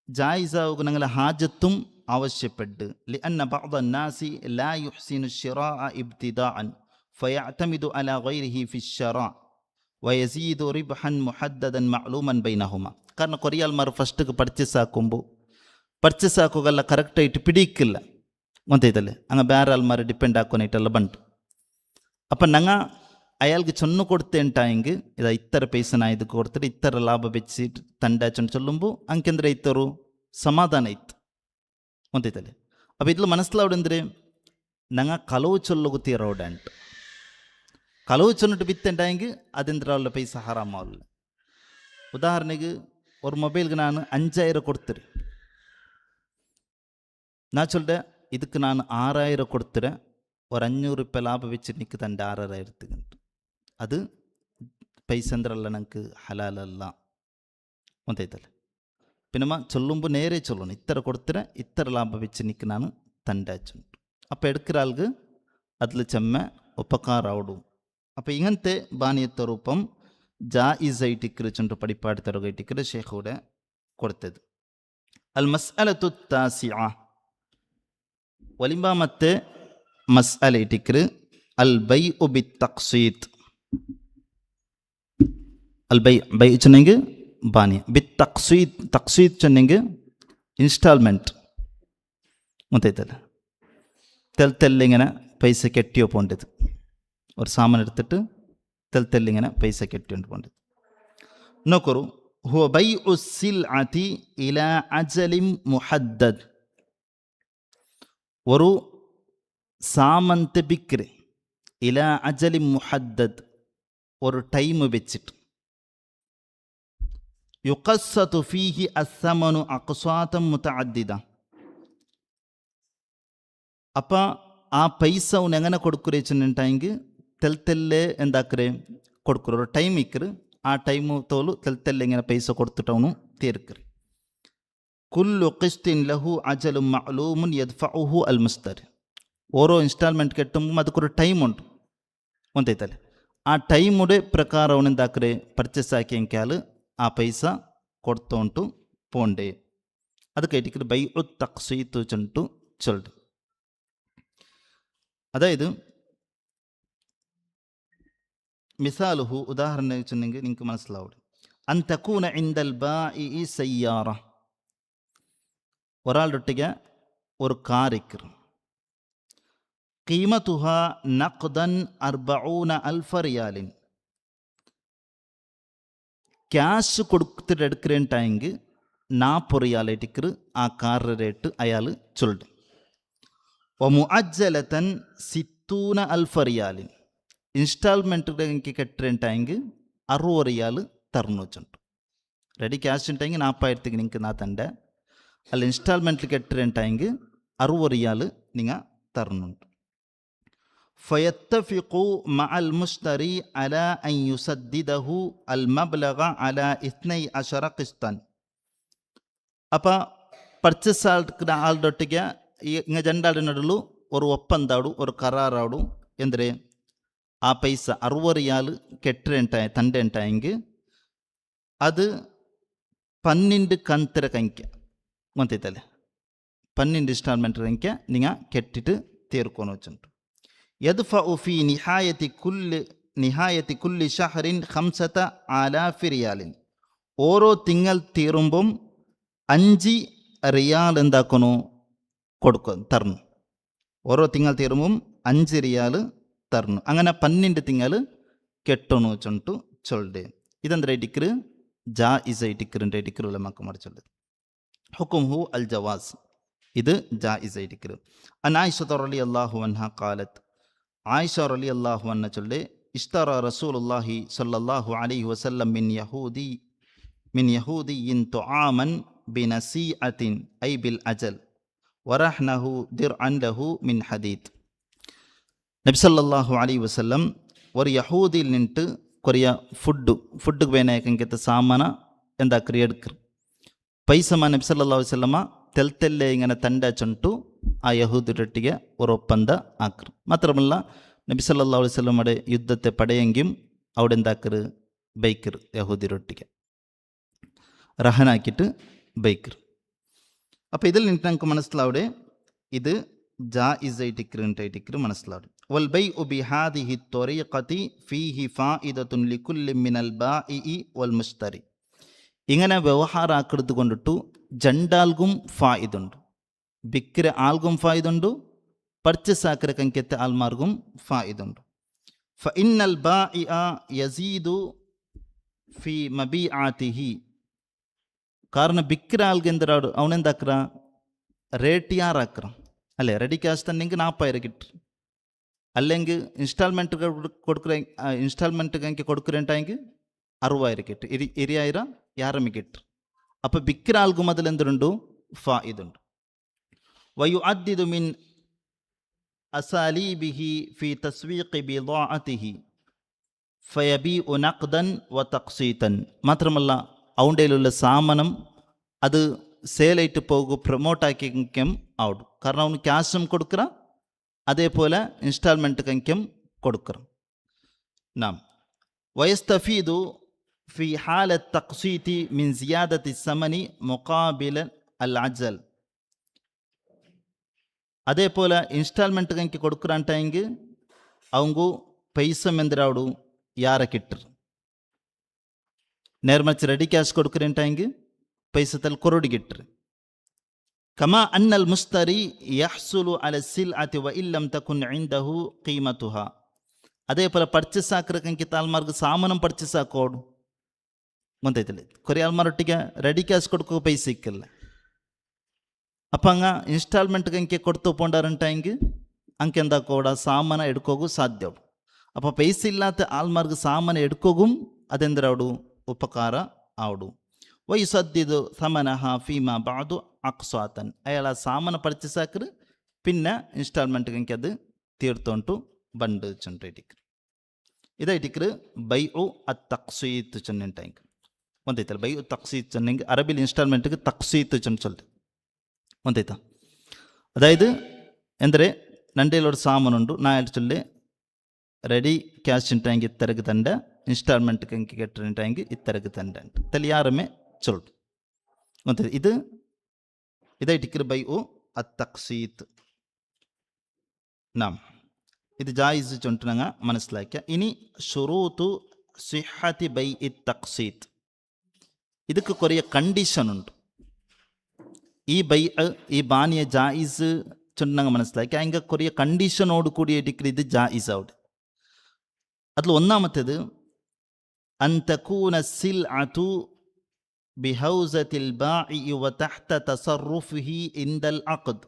ജായിസാവുക ഞങ്ങളെ ഹാജത്തും ആവശ്യപ്പെട്ട് لأن بعض الناس لا يحسن الشراء ابتداءً فيعتمد على غيره في الشراء ويزيد ربحا محددا معلوما بينهما കാരണം കുറേ ആൾമാർ ഫസ്റ്റ് പർച്ചേസ് ആക്കുകയല്ല കറക്റ്റായിട്ട് പിടിക്കില്ല ಗೊತ್ತಾಯ್ತല്ലേ അങ്ങ് ಬೇರೆ ആൾമാർ ഡിപ്പെൻഡ് ആക്കാനായിട്ടെല്ലാം ಬಂತು അപ്പം ഞങ്ങൾ അയാൾക്ക് ചൊന്നു കൊടുത്തേണ്ടായെങ്കിൽ ഇതാ ഇത്ര പൈസ ഞാൻ ഇത് കൊടുത്തിട്ട് ഇത്ര ലാഭം വെച്ചിട്ട് തണ്ടാച്ചെന്ന് ചൊല്ലുമ്പോൾ ಅಂಕೆಂದ್ರೆ ಇತ್ತರು ಸಮಾಧಾನ ಇತ್ತು ಗೊತ್ತಾಯ್ತല്ലേ അപ്പോൾ ഇതിൽ മനസ്സിലാവുടെಂದ್ರೆ ഞങ്ങൾ കലവ് ചൊല്ലുകുത്തിയറോടെ ಅಂಟು കലവ് ചൊന്നിട്ട് ಬಿತ್ತುಂಟಾയെങ്കിൽ അതെಂದ್ರೆ ಅವಳ ಪೈಸ ಹರಾಮಾವಿಲ್ಲ ಉದಾಹರಣೆಗೆ ஒரு மொபைலுக்கு நான் 5000 கொடுத்துரு நான் சொல்கிறேன் இதுக்கு நான் 6000 கொடுத்துறேன் ஒரு 500 ರೂಪಾಯಿ ಲಾಭ വെച്ച് ನಿಕ್ಕೆ ತಂಡ 6000 ಅದು ಪೈಸ ಅಂದ್ರಲ್ಲ ನಂಗೆ ಹಲಾಲಲ್ಲ ಗೊತ್ತಾಯ್ತಲ್ಲ പിന്നെ ചൊല്ലുമ്പോൾ നേരെ ചൊല്ലണം ഇത്ര കൊടുത്തിട്ട് ഇത്ര ലാഭം വെച്ച് നിക്ക് ನಾನು ತಂಡಾಚುಂಟು അപ്പോൾ എടുക്കുന്ന ആൾക്ക് അതിൽ ചെമ്മ ಉಪಕಾರವಡು അപ്പോൾ ഇങ്ങനത്തെ ബാനിയത്തെ രൂപം ജായിസായിട്ടിക്കറ് ചുണ്ട് പടിപ്പാട് തരകയിട്ടിക്കറ് ഷേഖൂടെ കൊടുത്തത് അൽ മസ്അലത്തു താസിഅ ഒലിമ്പാമത്തെ മസ്അല ഇട്ടിക്കറ് അൽ ബൈഉ ബിത്തഖ്സീത് അൽ ബൈ ചെന്നെങ്കിൽ ബാനിയ തഖ്സീത് ചെന്നെങ്കിൽ ഇൻസ്റ്റാൾമെൻറ്റ് ಗೊತ್ತಾಯ್ತಲ್ಲ തെല്ലിങ്ങനെ പൈസ കെട്ടിയോ പോണ്ടത് ഒരു സാമാൻ എടുത്തിട്ട് തെല്ലിങ്ങനെ പൈസ കെട്ടിയോണ്ട് പോണ്ടത് നോക്കൂ ഹുവ ബൈഉ സിൽഅതി ഇലാ അജലിൻ മുഹദ്ദദ് ഒരു സാമന്ത് ബിക്രി ഇലാ അജലിൻ മുഹദ്ദദ് ഒരു ടൈം വെച്ചിട്ട് യുഖസ്സതു ഫീഹി അസ്സമനു അഖ്സാതൻ മുതഅദ്ദിദ അപ്പം ആ പൈസ അവൻ എങ്ങനെ കൊടുക്കുറേ വെച്ചിട്ടുണ്ടെങ്കിൽ തെല്ലെ എന്താക്കറേ കൊടുക്കുറ ഒരു ടൈം ഇക്കറ് ആ ടൈം തോಲು തെല്ലെ ഇങ്ങനെ പൈസ കൊടുത്തിട്ട് അവನು തീർക്കറ് കുല്ലു ഖിസ്തിൻ ലഹു അജലും മഅലൂമുൻ യദ്ഫഉഹു അൽ മുസ്തരി ഓരോ ഇൻസ്റ്റാൾമെൻറ്റ് കെട്ടുമ്പോൾ ಅದಕ್కొരു ടൈമുണ്ട് ಗೊತ್ತಾಯ್ತಲ್ಲ ಆ ಟೈമുടെ ಪ್ರಕಾರ ಅವನು എന്താക്കറേ ಪರ್ಚೇಸ್ ആക്കിയെങ്കിൽ ആ പൈസ കൊടുത്തോണ്ട് പോണ്ടേ അത് കേട്ടിട്ട് ബൈഉ തഖ്സീത് ചുണ്ടു ചൊല്ല് അതായത് മിസാലുഹു ഉദാഹരണം വെച്ചിട്ടുണ്ടെങ്കിൽ നിങ്ങൾക്ക് മനസ്സിലാവും അൻ തകൂന ഇൻദൽ ബാഇഇ സയ്യാറ ഒരാളുടെ ഒട്ടിಗೆ ഒരു കാർ ഇക്കറ് ഖീമതുഹ നഖ്ദൻ 40000 റിയാലിൻ ക്യാഷ് കൊടുത്തിട്ട് എടുക്കറേണ്ടായെങ്കിൽ 40 റിയാൽ ഇട്ടിക്കറ് ആ കാറിൻ്റെ റേറ്റ് അയാൾ ചൊല്ല് മുഅജ്ജലതൻ 60000 റിയാലിൻ ഇൻസ്റ്റാൾമെൻറ്റ് എനിക്ക് കെട്ടിട്ടുണ്ടെങ്കിൽ 60 റിയാൽ തരണം വെച്ചിട്ടുണ്ട് റെഡി ക്യാഷ് ഉണ്ടെങ്കിൽ 40,000 നിങ്ങൾക്ക് നാ തൻ്റെ അല്ല ഇൻസ്റ്റാൾമെൻറ്റിൽ കെട്ടിട്ടുണ്ടെങ്കിൽ 60 റിയാൽ നിങ്ങൾ തരണുണ്ട് ഫയത്തഫിഖു മഅൽ മുസ്തരി അലാ അൻ യുസദ്ദിദഹു അൽ മബ്ലഗ അലാ 12 ഖിസ്തൻ അപ്പോൾ പർച്ചേസ് ആളുടെ ഒട്ടിಗೆ ഇങ്ങനെ രണ്ടാളുടെ നടുവിൽ ഒരു ഒപ്പന്താടും ഒരു കരാറാടും എന്തിരെ ആ പൈസ 60 റിയാൽ തൻ്റെ ഉണ്ടായെങ്കിൽ അത് 12 ಕಂತರ ಕಂಕ ಗೊತ್ತೈತಲ್ಲ 12 ಇನ್ಸ್ಟಾಲ್ಮೆಂಟ್ ಕಂಕ നിങ്ങൾ കെട്ടിട്ട് തീർക്കുന്നു വെച്ചിട്ടുണ്ട് യദ്ഫഉ ഫീ നിഹായത്തി കുല്ലി ഷഹറിൻ 5000 റിയാലിൻ ഓരോ തിങ്കൾ തീരുമ്പം 5 റിയാൽ എന്താക്കുന്നു കൊടുക്കും തരണം ഓരോ തിങ്കൾ തീരുമ്പം 5 ರಿಯಾಲು ತರ್ನು ಅಂಗನ 12 ತಿಂಗಳು ಕೆಟ್ಟೋನು ಚೊಂಟು ಚೊಲ್ಡೆ ಇದಂದ್ರೆ ಡಿಕ್ರು ಜಾಯಿಜ್ ಐಟಿಕ್ರು ಡಿಕ್ರು ಉಲಮಾಕ ಮಾಡಿ ಚೊಲ್ಲದು ಹುಕುಮ್ ಹು ಅಲ್ ಜವಾಸ್ ಇದು ಜಾಯಿಜ್ ಐಟಿಕ್ರು ಅನ್ ಆಯಿಷಾ ರಲಿಯಲ್ಲಾಹು ಅನ್ಹಾ ಕಾಲತ್ ಆಯಿಷಾ ರಲಿಯಲ್ಲಾಹು ಅನ್ನ ಚೊಲ್ಲೆ ಇಶ್ತರಾ ರಸೂಲುಲ್ಲಾಹಿ ಸಲ್ಲಲ್ಲಾಹು ಅಲೈಹಿ ವಸಲ್ಲಂ ಮಿನ್ ಯಹೂದಿಯಿನ್ ತುಆಮನ್ ಬಿನಸೀಅತಿನ್ ಐ ಬಿಲ್ ಅಜಲ್ ವರಹ್ನಹು ದಿರ್ಅನ್ ಲಹು ಮಿನ್ ಹದೀದ್ നബി സല്ലല്ലാഹു അലൈഹി വസല്ലം ഒരു യഹൂദിയിൽ നിന്നിട്ട് കൊറിയ ഫുഡ് വേനയക്കെത്ത സാമാന എന്താക്കറി എടുക്കർ പൈസ നബി സല്ലല്ലാഹു അലൈഹി വസല്ലമ ತೆಲ್ತೆಲ್ಲೆ ಇಂಗನ ತಂಡ ಚೊಂಟು ಆ ಯಹೂದರೊಟ್ಟಿಗೆ ഒരു ಒಪ್ಪಂದ ಆಕ್ರು ಮಾತ್ರಮಲ್ಲ നബി സല്ലല്ലാഹു അലൈഹി വസല്ലമയുടെ യുദ്ധത്തെ പടയെങ്കിലും അവിടെ എന്താക്കർ ബൈക്കർ യഹൂദിരൊട്ടിಗೆ റഹനാക്കിയിട്ട് ബൈക്കർ അപ്പോൾ ഇതിൽ നിന്നിട്ട് നമുക്ക് മനസ്സിലാവിടെ ഇത് ജായിസ് ആയിട്ടിക്കറ് മനസ്സിലാവും വൽ ബൈഉ ബിഹാദിഹി ത്വരീഖതി ഫീഹി ഫായിദത്തുൻ ലികുല്ലി മിനൽ ബാഇഇ വൽ മുശ്തരി ഇങ്ങനെ വ്യവഹാര ആക്കെടുത്ത് കൊണ്ടിട്ടു ജണ്ടാൽഗും ഫായിദുണ്ട് ബിക്ര ആൽഗും ഫായിദുണ്ട് പർച്ചേസ് ആക്കിற ಕಂಕೆತ್ತ ಆಲ್ಮಾರ್ಗುಂ ಫಾಯಿದುಂಡು ಫಇನ್ನಲ್ ಬಾಇಅ ಯಜೀದು ಫಿ ಮಬೀಆತಿಹಿ കാരണം ബിക്ര ആൽಗೆಂದರಾಡು ಅವನೆಂದಾಕ್ರ ರೇಟ್ ಯಾರಾಕ್ರ അല്ലേ റെഡി ക്യാഷ് തന്നെങ്കിൽ 40,000 കിട്ടും അല്ലെങ്കിൽ ഇൻസ്റ്റാൾമെൻറ്റ് കൊടുക്കുറേണ്ടെങ്കിൽ 60,000 കിട്ടും 20,000 ಯಾರಮ್ಮಿ കിട്ടും അപ്പോൾ ബിക്ര ആൽഗും അതിൽ എന്തുണ്ട് ഫായിദുണ്ട് വയുഅദ്ദിദു മിൻ അസാലീബിഹി ഫി തസ്വീഖി ബിദാഅതിഹി ഫയബീഉ നഖ്ദൻ വതഖ്സീതൻ മാത്രമല്ല അവൻ്റെയിലുള്ള സാമാനം അത് ಸೇಲಾയിട്ട് പോകും പ്രൊമോട്ടാക്കിക്കും ആവും കാരണം അവന് ക്യാഷും കൊടുക്കുക അതേപോലെ ഇൻസ്റ്റാൾമെൻറ്റ് കങ്ക്യം കൊടുക്കുക നാം വയസ്തഫീദു ഫി ഹാല തഖ്സീതി മിൻ സിയാദത്തി സമനി മുഖാബില അൽ അജൽ അതേപോലെ ഇൻസ്റ്റാൾമെൻറ്റ് കങ്ക്യ കൊടുക്കുറാണ്ടെങ്കിൽ അവങ്കു പൈസ എന്തിരാവു ಯಾರ കിട്ടർ നേർമറിച്ച് റെഡി ക്യാഷ് കൊടുക്കുറേണ്ടെങ്കിൽ പൈസ തൽ കൊറോടികിട്ടർ കമാ അന്നൽ മുസ്തരി യഹ്സുലു അല സിൽഅതി വഇല്ലം തകുൻ ഇൻദഹു ഖീമതുഹ അതേപോലെ പർച്ചേസ് ആക്കിറക്കെങ്കിൽ ആൾമാർക്ക് സാമാനം പർച്ചേസ് ആക്കോಡು ಗೊತ್ತಾಯ್ತಲ್ಲ ಕೊರಿ ಆಲ್ಮಾರೊಟ್ಟಿಗೆ ರೆಡಿ ಕ್ಯಾಶ್ ಕೊಡ್ಕೋ ಪೈಸೆ ಸಿಕ್ಕಲ್ಲ ಅಪ್ಪ ಹಂಗ ಇನ್ಸ್ಟಾಲ್ಮೆಂಟ್ಗೆ ಅಂಕೆ ಕೊಡ್ತು ಪೋಂಡಾರಂಟಾಂಗೆ ಅಂಕೆ ಎಂದಾಕೋಡ ಸಾಮಾನ ಎಡ್ಕೋಗು ಸಾಧ್ಯ ಅಪ್ಪ ಪೈಸೆ ಇಲ್ಲಾತ ಆಲ್ಮಾರ್ಗ್ ಸಾಮಾನ ಎಡ್ಕೋಗುಂ ಅದೆಂದ್ರವಡು ಉಪಕಾರ ಆವಡು ವಯಸ್ಸದ್ದಿದು ಸಮನಹ ಫೀಮಾ ಬಾದು ಅಕ್ಸಾತನ್ ಅಯಾಳ ಸಾಮಾನ ಪರ್ಚೇಸ್ ಹಾಕ್ರೆ പിന്നെ ഇൻസ്റ്റാൾമെൻറ്റ് കണക്ക് അത് തീർത്തോണ്ടു ബണ്ട് ചെണ്ടിക്ക് ഇതായിട്ടിക്കറ് ബൈ ഒ തക്സീത്ത് ചെന്നിട്ടാങ്ക് ಒಂದೈತಲ್ಲ ಬೈ ತಕ್ಸೀತ್ ಚೆನ್ನಿಂಗ್ ಅರಬಿಲ್ ಇನ್ಸ್ಟಾಲ್ಮೆಂಟ್ಗೆ ತಕ್ಸೀತ್ ಚೆನ್ನ ಚೊಲ್ಲೆ ಒಂದೈತಾ ಅದಾയത് ಎಂದರೆ ನಂಡೇಲೋಡು ಸಾಮಾನುಂಡು ನಾ ಹೇಳ್ ಚೊಲ್ಲೆ ರೆಡಿ ಕ್ಯಾಶ್ ಇಂಟಾಂಗಿ ಇತ್ತರಗೆ ತಂಡ ಇನ್ಸ್ಟಾಲ್ಮೆಂಟ್ ಕಂಕಿ ಕೆಟ್ಟಿಂಟಾಂಗಿ ಇತ್ತರಗೆ ತಂಡ ತಲೆ ಯಾರಮೇ ಚೊಲ್ಲು ಒಂದೈತೆ ಇದು ഇതായിട്ടിക്കറ് ബൈ ഒ തക്സീത്ത് നാം ഇത് ജായിസ് ചൊണ്ടിനങ്ങ മനസ്സിലാക്കിയ ഇനി ഷുറൂത്തു സിഹത്തി ബൈ തക്സീത്ത് ಇದಕ್ಕೆ ಕೊರೆಯ ಕಂಡೀಷನ್ ಉಂಟು ಈ ಬಾನಿಯ ಜಾಯಿಸ್ ಚೊನ್ನಂಗೆ മനസ്സിലാക്കി അതിൻ്റെ കൊറിയ കണ്ടീഷനോട് കൂടിയിട്ടിരിക്കുന്ന ഇത് ജായിസ് അവിടെ അതിൽ ഒന്നാമത്തേത് അൻ തകൂന സിൽഅതു ബിഹൗസത്തിൽ ബാഇ വതഹ്ത തസറുഫിഹി ഇൻദൽ അഖദ്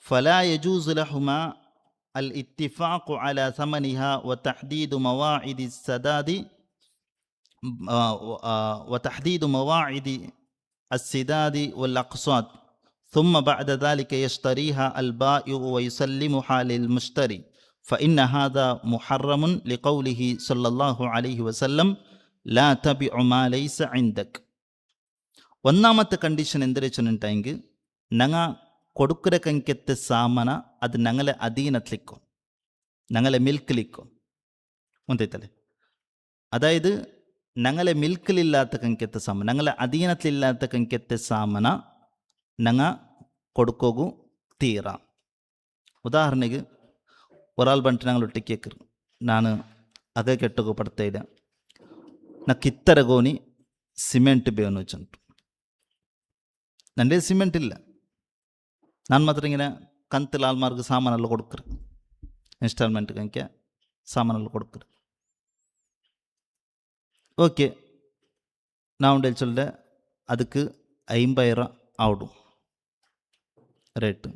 ഫലാ യജൂസ് ലഹുമാ الاتفاق على ثمنها وتحديد مواعيد السداد وتحديد مواعيد السداد والأقساط ثم بعد ذلك يشتريها البائع ويسلمها للمشتري فإن هذا محرم لقوله صلى الله عليه وسلم لا تبع ما ليس عندك ഒന്നാമത്തെ കണ്ടീഷൻ എന്തിരച്ചുണ്ടായെങ്കിൽ ഞങ്ങ കൊടുക്കുന്ന കങ്കത്തെ സാമന അത് ഞങ്ങളെ അധീനത്തിലിക്കോ ഞങ്ങളെ മിൽക്കിലിക്കോ ഒന്നൈത്തല്ലേ അതായത് ഞങ്ങളെ മിൽക്കിലില്ലാത്ത കങ്കത്തെ സാമന ഞങ്ങളെ അധീനത്തിലില്ലാത്ത കങ്കത്തെ സാമന ഞങ്ങ കൊടുക്കോಗು തീറ ಉದಾಹರಣೆಗೆ ಒರಾಲ್ ಬಂಟು ഞങ്ങൾ ഒട്ടിക്കേക്കರು ನಾನು ಅಗ ಕೆಟ್ಟೋಗು ಪಡ್ತಾ ಇದ್ದೆ ನಾ ಕಿತ್ತರಗೋನಿ ಸಿಮೆಂಟ್ ಬೇವನು ಚಂಟು ನನ್ನೇ ಸಿಮೆಂಟ್ ಇಲ್ಲ ನಾನು ಮಾತ್ರ ഇങ്ങനെ ಕಂತಲ್ಲಿ ಆಲ್ಮಾರ್ಗೆ ಸಾಮಾನೆಲ್ಲ ಕೊಡ್ಕ್ರು, ಇನ್ಸ್ಟಾಲ್ಮೆಂಟ್ ಕಂಕೆ ಸಾಮಾನೆಲ್ಲ ಕೊಡ್ಕ್ರು. ஓகே, நான் உண்டே சொல்ல அதுக்கு 50,000 ஆகும் ரேட்டு.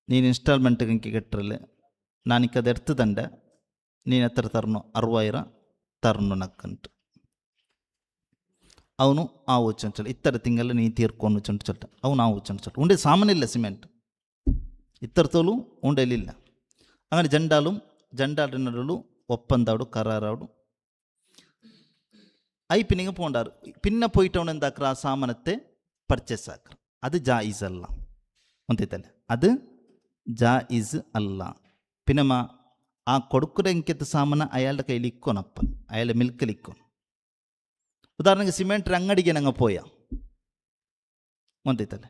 ನೀನು ಇನ್ಸ್ಟಾಲ್ಮೆಂಟ್ಗೆ ಅಂಕಿ ಕಟ್ಟರಲ್ಲ, ನಾನಿಕ್ಕೆ ಅದು ಎಡ್ತದಂಡೆ, ನೀನು ಎತ್ತರ ತರನು 60,000 ತರನು ನಕ್ಕಂಟು. ಅವನು ಆ వచ్చి ఇత్తర తింగళ్ళు నీ తీర్కొని వచ్చి చొట్ట అవును ఆ వచ్చి ఉండే సామానిల్ల సిమెంట్ ఇత్తరతోలు ఉండేలిల్ల. അങ്ങനെ ജണ്ടാലിനോടുള്ള ഒപ്പന്താവു കരാറാവു అయిపోయినాక పోండారు. పిన్న పోయిటవను എന്താക്കറ ആ സാമാനത്തെ പർച്ചേസ് ആക്കറ. അത് ജായിസ് അല്ല, ഒന്തೈತಲ್ಲ, അത് ജായിസ് അല്ല. പിന്നെ ആ കൊടുക്കുന്ന എനിക്കത്തെ സാമാന അയാളുടെ കയ്യിൽ ഇക്കോനപ്പ, അയാളുടെ മിൽക്കിൽ ഇക്കോൻ. ഉദാഹരണക്ക് സിമെൻറ്റ് ಅಂಗಡಿಗೆ ನಂಗೆ പോയാ ഒന്തೈತಲ್ಲ,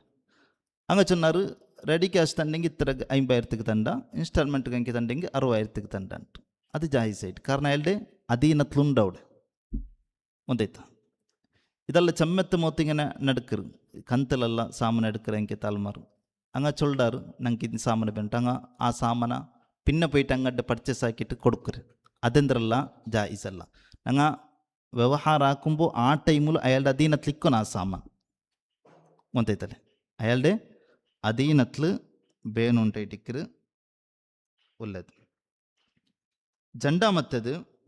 അങ്ങ് ചൊന്നാറ് റെഡി ക്യാഷ് തണ്ടെങ്കിൽ ഇത്ര 50,000 തണ്ട, ഇൻസ്റ്റാൾമെൻറ്റ് കണക്ക് തണ്ടെങ്കിൽ 60,000 തണ്ട. അത് ജായിസായിട്ട്, കാരണം അയാളുടെ അധീനത്തിലുണ്ട് അവിടെ, ഒന്തೈತ. ഇതെല്ലാം ചെമ്മത്ത് മോത്തിങ്ങനെ നടക്കറ്, കന്തലെല്ലാം സാമാനം എടുക്കറ് എനിക്ക് താൽമാറ്. അങ്ങ് ചൊല്ലാറ് ഞങ്ങൾക്ക് ഇത് സാമാനം വേണ്ട, അങ്ങ് ആ സാമാന പിന്നെ പോയിട്ട് അങ്ങോട്ട് പർച്ചേസ് ആക്കിയിട്ട് കൊടുക്കറ്. അതെന്തരല്ല ജായിസല്ല. ഞങ്ങൾ വ്യവഹാരം ആക്കുമ്പോൾ ആ ടൈമിൽ അയാളുടെ അധീനത്തിലിരിക്കണം ആ സാമാൻ, ഒന്തೈತല്ലേ, അയാളുടെ അധീനത്തിൽ ಬೇನುಂಟೈಟಿಕ್ಕರು ഉള്ളത്.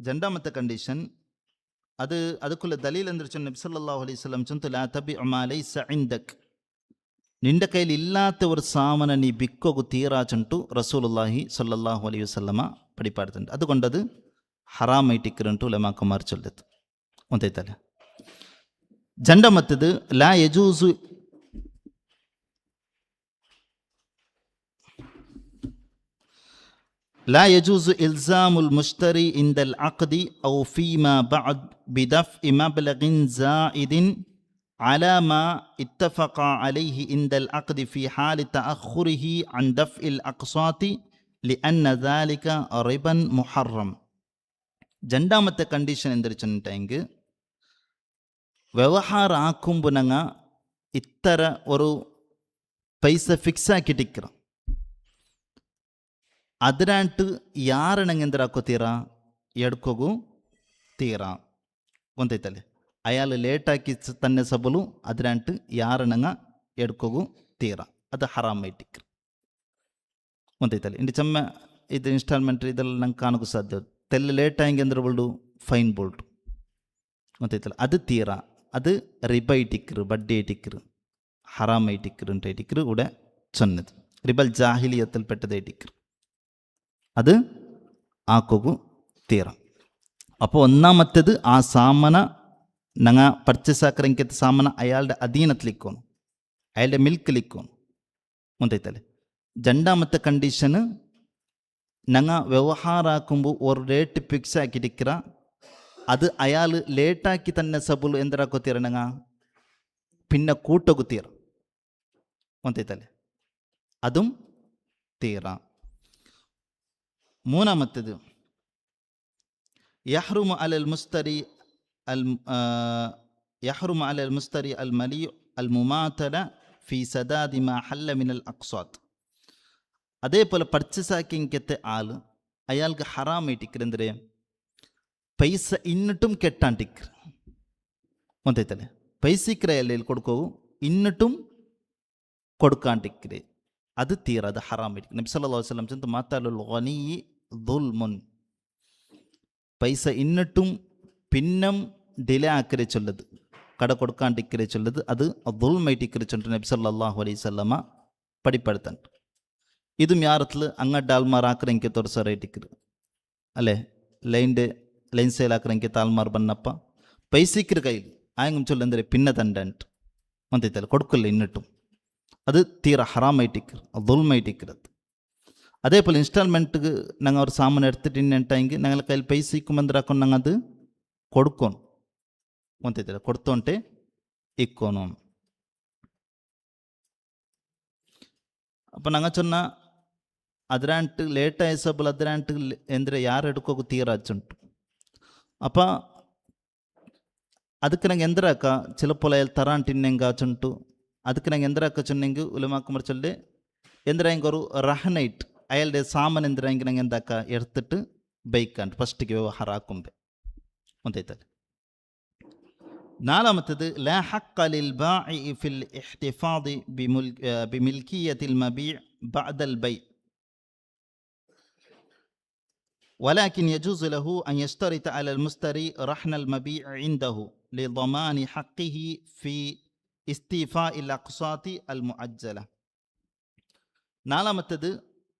രണ്ടാമത്തെ കണ്ടീഷൻ, ಅದಕ್ಕುള്ള ದಲೀಲ್ ಅಂದ್ರೆ ನಬಿ ಸಲ್ಲಲ್ಲಾಹು ಅಲೈಹಿ ವಸಲ್ಲಂ ಚಂತು ಲಾ ತಬಿഉ ಮಾ ಲೈಸ ಇಂದಕ್, ನಿಂಡ ಕೈಲಿ ಇಲ್ಲಾത്ത ഒരു സാമാന നീ ബിക്കോകു തീരാച്ചുಂಟು റസൂലുള്ളാഹി സല്ലല്ലാഹു അലൈഹി വസല്ലമ പഠിപ്പാടുന്നുണ്ട്. അതുകൊണ്ടത് ഹറാമൈറ്റിക്കറുಂಟು ഉലമാക്കന്മാർ ചൊല്ലത്, ഒന്തೈತಲ್ಲ. രണ്ടാമത്തേത് لا يجوز إلزام المشتري عند العقد أو فيما بعد بدفع مبلغ زائد على ما اتفق عليه عند العقد في حال تأخره عن دفع الأقساط لأن ذلك ربا محرم. രണ്ടാമത്തെ കണ്ടീഷൻ എന്താ വെച്ചിട്ടുണ്ടെങ്കിൽ, വ്യവഹാരം ആക്കുമ്പോൾ ഞങ്ങൾ ഇത്ര ഒരു പൈസ ഫിക്സ് ആക്കിയിട്ടിരിക്കണം. അതിനായിട്ട് ಯಾರನಂಗೆ ಎಂದರಾಕೋತೀರಾ ಎಡ್ಕೋಗು ತೀರಾ, ಒಂದೈತಲ್ಲ. ಅಯಾಳು ಲೇಟಾಕಿ ತನ್ನ ಸಬಲು അതിനായിട്ട് ಯಾರನಂಗ ಎಡ್ಕೋಗು ತೀರಾ, ಅದು ಹರಾಮೈಟಿಕ್ರು, ಒಂದೈತಲ್ಲ. ಇಂಡಿ ಚೆಮ್ಮ ಇದು ಇನ್ಸ್ಟಾಲ್ಮೆಂಟ್ ಇದೆಲ್ಲ ನಂಗೆ ಕಾಣೋಕ್ಕೂ ಸಾಧ್ಯ. ತೆಲ್ಲ ಲೇಟಾಗಿ ಅಂದ್ರೆ ಬಲ್ಡು ಫೈನ್ ಬೋಲ್ಟು, ಒಂದೈತಲ್ಲ. ಅದು ತೀರಾ, ಅದು ರಿಬೈಟಿಕ್ರು, ಬಡ್ಡಿ ಐಟಿಕ್ರು, ഹറാമൈറ്റിക്കർ ഐറ്റിക്കർ ഇവിടെ ചെന്നത്. റിബൽ ജാഹിലിയത്തിൽപ്പെട്ടത് ഐറ്റിക്കർ, അത് ആക്കോകു തീറ. അപ്പോൾ ഒന്നാമത്തേത് ആ സാമന ഞങ്ങൾ പർച്ചേസ് ആക്കറെങ്കിത്തെ സാമന അയാളുടെ അധീനത്തിലിക്കോണം, അയാളുടെ മിൽക്കിലിക്കോണം, ഒന്നೈತല്ലേ. രണ്ടാമത്തെ കണ്ടീഷന് ഞങ്ങൾ വ്യവഹാരാക്കുമ്പോൾ ഒരു റേറ്റ് ഫിക്സ് ആക്കിയിരിക്കിற, അത് അയാൾ ലേറ്റാക്കി തന്നെ സബുൽ എന്തരാക്കോത്തീറ ഞങ്ങൾ പിന്നെ കൂട്ടോകുത്തീറ, ഒന്നೈತല്ലേ, അതും തീറ. മൂന്നാമത്തേത് യഹ്റുമു അലൽ മുസ്തരി അൽ മലി അൽ മുമാതല ഫി സദാദി മാ ഹല്ല മിനൽ അഖ്സാത്ത്. അതേപോലെ പർച്ചേസ് ആക്കിങ്കത്തെ ആള് അയാൾക്ക് ഹറാമൈറ്റിക്കരെന്തരെ പൈസ ഇന്നിട്ടും കെട്ടാണ്ടിക്കർ, ഒന്നೈತല്ലേ. പൈസ എല്ലാം കൊടുക്കൂ, ഇന്നിട്ടും കൊടുക്കാണ്ടിക്കരെ, അത് തീറ, അത് ഹറാമൈറ്റിക്കർ. നബി സല്ലല്ലാഹു അലൈഹി വസല്ലം ചെന്ന് മാതാലുൽ ഗനി ദുൽമുൻ, പൈസ ഇന്നിട്ടും പിന്നം ഡിലേ ആക്കരെ ചൊല്ലത്, കട കൊടുക്കാണ്ടിക്കരെ ചൊല്ലത്, അത് ദുൽമൈറ്റിക്കരെ ചൊല്ലിട്ട് നബി സല്ലല്ലാഹു അലൈഹി വസല്ലമ പഠിപ്പെടുത്തുന്നുണ്ട്. ഇതും യാറത്തിൽ അങ്ങോട്ട് ആൾമാർ ആക്കറെങ്കിൽ തೋರಿಸೋರೈಟಿക്കರು അല്ലേ. ലൈൻ ಸೇಲ್ ಆಕರೆಂಗೆ ತಾಲ್ಮಾರ್ ಬನ್ನಪ್ಪ ಪೈಸಿಕ್ರ ಕೈಲಿ ಆಯಂಗಂ ಚೊಲ್ಲಂದರೆ ಪಿನ್ನ ತಂಡಂಟು, ಒಂದೈತಲ್ಲ, കൊടുക്കില്ല ಇನ್ನಿട്ടും, അത് തീറ ഹറാമൈറ്റിക്കർ, ദുൽമൈറ്റിക്കരത്. അതേപോലെ ഇൻസ്റ്റാൾമെൻറ്റ് ഞങ്ങൾ ഒരു സാമാനം എടുത്തിട്ട് ഇന്നിട്ടെങ്കിൽ ഞങ്ങളുടെ കയ്യിൽ പൈസ ഇക്കുമെന്തരാക്കണം, ഞങ്ങൾ അത് കൊടുക്കണം, ಒಂದೈತಲ್ಲ, കൊടുത്തോണ്ടേ ഇക്കോണം. അപ്പം ഞങ്ങൾ ചൊന്ന അതിനായിട്ട് ലേറ്റായ സബിൾ അതിനായിട്ട് എന്തിനാ ಯಾರು എടുക്കോ തീരാച്ചുಂಟು. അപ്പം ಅದಕ್ಕೆ ನಂಗೆ ಎಂದರಾಕ ಚಿಲಪ್ಪೊಲ ತರಾಂಟಿನ್ನೆಂಗಾಚುಂಟು, ಅದಕ್ಕೆ ನಂಗೆ ಎಂದ್ರಾಕ ಚೊನ್ನೆಂಗೆ ಉಲಮಾಕುಮರ್ ಚೊಲ್ಲೆ ಎಂದ್ರ ಹಿಂಗೆ ಅವರು ರಹನೈಟ್ ಅಯಲ್ಡೆ ಸಾಮಾನು ಎಂದ್ರ ಹಿಂಗೆ ನಂಗೆ ಎಂದಾಕ ಎಡ್ತಿಟ್ಟು ಬೈಕ್ ಅಂತ ಫಸ್ಟಿಗೆ ವ್ಯವಹಾರ ಹಾಕೊಂಬೆ ಒಂದೈತಲ್ಲಿ. ನಾಲ್ಕನೇದು ಲಾ ಹಕ್ಕ ಲಿಲ್ ಬಾಇ ಫಿಲ್ ಇಹ್ತಿಫಾದಿ ಬಿಮಿಲ್ಕಿಯತಿಲ್ ಮಬೀ ಬಅದಲ್ ಬೈ ولكن يجوز له أن يشترط على المشتري رهن المبيع عنده لضمان حقه في استيفاء الأقساط المؤجلة. നാലാമത്തത്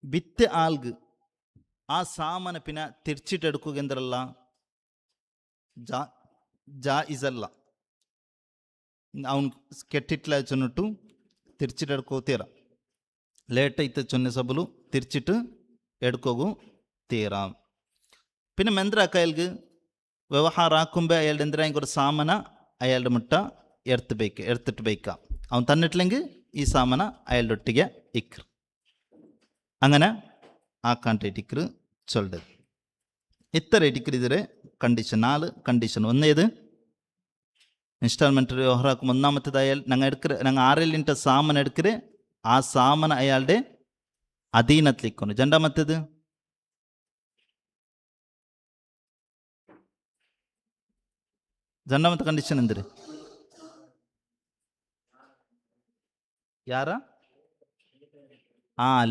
വിത്ത് ആൾക്ക് ആ സാമാന പിന്നെ തിരിച്ചിട്ടെടുക്കുകയെന്തല്ല ജായിസല്ല. ಅವನು ಕೆಟ್ಟಿಟ್ಲ ಚೊನ್ನಿಟ್ಟು ತಿರ್ಚಿಟ್ಟು ಲೇಟ್ ಐತೆ ಚೊನ್ನೆ ಸಬಲು ತಿರ್ಚಿಟ್ಟು ಎಡ್ಕೋಗು ತೀರ. പിന്നെ മെന്ത്ര അയാൾക്ക് വ്യവഹാരം ആക്കുമ്പോൾ അയാളുടെ എന്തിനാ ഒരു സാമന അയാളുടെ മുട്ട എടുത്തിട്ട് ബൈക്കാം. അവൻ തന്നിട്ടില്ലെങ്കിൽ ഈ സാമന അയാളുടെ ഒട്ടിಗೆ ഇക്ർ അങ്ങനെ ആക്കാണ്ടിരിക്കർ ചൊല്ലത്. ഇത്ര ഇരിക്കരുതിരെ കണ്ടീഷൻ 4 കണ്ടീഷൻ. ഒന്നേത് ഇൻസ്റ്റാൾമെൻറ്റ് വ്യവഹാരം ഒന്നാമത്തേത് അയാൾ ഞങ്ങൾ 6 ലിറ്റ സാമന എടുക്കരെ ആ സാമന അയാളുടെ അധീനത്തിലേക്കാണ്. രണ്ടാമത്തേത് രണ്ടാമത്തെ കണ്ടീഷൻ എന്തിര് ಯಾರ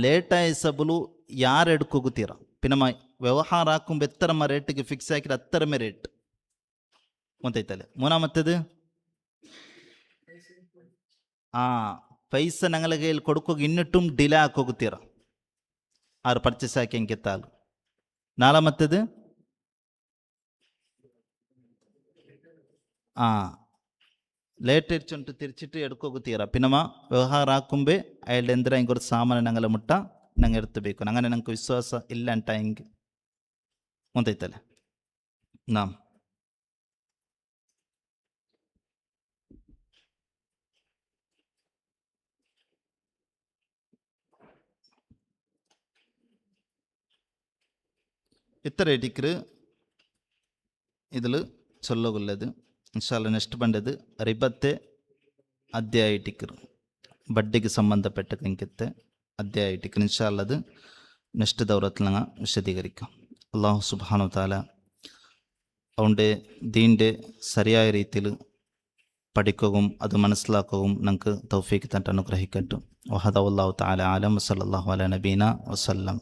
ಲೇಟಾಯ ಸಬಲು ಯಾರು ಎಡ್ಕೋಗುತ್ತೀರ പിന്നെ ವ್ಯವಹಾರ ಹಾಕುമ്പോൾ ಎತ್ತರಮ್ಮ ರೇಟಿಗೆ ಫಿಕ್ಸ್ ಹಾಕಿದ್ರೆ ಹತ್ತರಮೇ ರೇಟ್ ಒಂದೈತಲ್ಲ. ಮೂನಾಮತ್ತದು പൈസ ഞങ്ങളെ കയ്യിൽ കൊടുക്കുക ഇന്നിട്ടും ഡിലേ ആക്കോಗುತ್ತೀರ ആറ് പർച്ചേസ് ആക്കി എങ്കിത്താൽ. നാലാമത്തേത് ಲೇಟ್ ಇರ್ಚುಂಟು ತಿರ್ಚಿಟ್ಟು ಎಡ್ಕೋಗುತ್ತೀರ ಪಿನಮ ವ್ಯವಹಾರ ಹಾಕುಂಬೆ ಅಯ್ಯಲ್ಡೆ ಎಂದ್ರೆ ಹಿಂಗೆ ಒಂದು ಸಾಮಾನು ನಂಗೆಲ್ಲ ಮುಟ್ಟ ನಂಗೆ ಇರ್ತಬೇಕು. ನಂಗೆ ನಂಗೆ ವಿಶ್ವಾಸ ಇಲ್ಲ ಅಂಟ ಹಿಂಗೆ ಒಂದೈತಲ್ಲ. ನಾ ഇത്ര ഇടിക്കറ് ഇതിൽ ചൊല്ലുള്ളത്. ഇൻഷാല്ല നെക്സ്റ്റ് പണ്ടത് റിബത്തെ അധ്യായ ടിക്കർ ബഡ്ഡിക്ക് സംബന്ധപ്പെട്ട കങ്കത്തെ അധ്യായ ടിക്കർ. ഇൻഷാല്ലത് നെക്സ്റ്റ് ദൗറത്തിൽ ഞങ്ങൾ വിശദീകരിക്കാം. അള്ളാഹു സുബ്ഹാനഹു തആല അവൻ്റെ ദീൻ്റെ ശരിയായ രീതിയിൽ പഠിക്കുകയും അത് മനസ്സിലാക്കുകയും ഞങ്ങൾക്ക് തൗഫീഖ് തന്നിട്ട് അനുഗ്രഹിക്കട്ടെ. വഹദ അല്ലാഹു തആല ആലം. വസല്ലല്ലാഹു അലാ നബീന വസല്ലം.